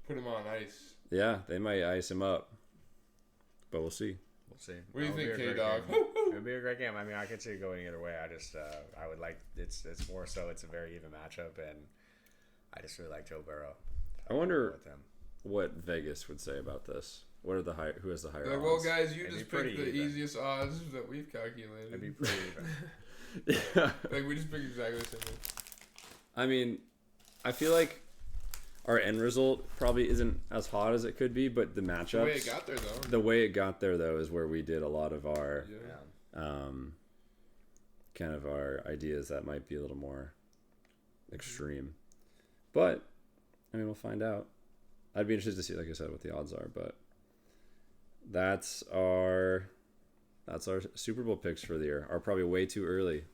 Put him on ice. yeah, they might ice him up, but we'll see. We'll see. What do you That'll be think, a great K-Dawg? game. It would be a great game. I mean, I could see it going either way. I just, I would like, it's more so it's a very even matchup, and I just really like Joe Burrow. I wonder with him. what Vegas would say about this. What are who has the higher Like, odds? well, guys, you It'd just be pretty picked the even. easiest odds that we've calculated. It'd be pretty even. Yeah. Like, we just picked exactly the same thing. I mean, I feel like our end result probably isn't as hot as it could be, but the matchups. The way it got there, though. The way it got there, though, is where we did a lot of our Yeah. kind of our ideas that might be a little more extreme. But I mean, we'll find out. I'd be interested to see, like I said, what the odds are. But that's our Super Bowl picks for the year. Are probably way too early.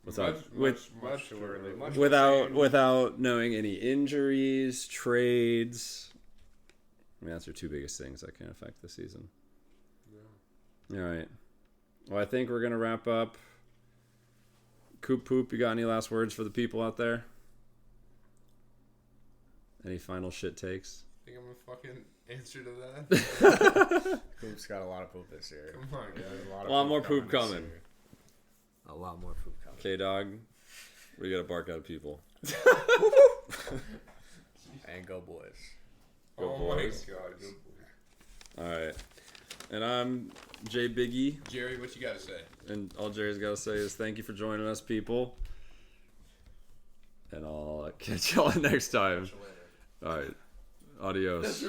Much too early. Without knowing any injuries, trades. I mean, that's your two biggest things that can affect the season. Yeah. All right. Well, I think we're gonna wrap up. Koop Poop, you got any last words for the people out there? Any final shit takes? Think I'm a fucking answer to that? Poop's got a lot of poop this year. Come on, guys. There's A lot more poop this coming. year. A lot more poop coming. K-Dawg. We gotta bark out people. And go boys. Go oh boys. my god, go boys. All right. And I'm Jay Biggie. Jerry, what you gotta say? And all Jerry's got to say is thank you for joining us, people. And I'll catch y'all next time. All right. Adios.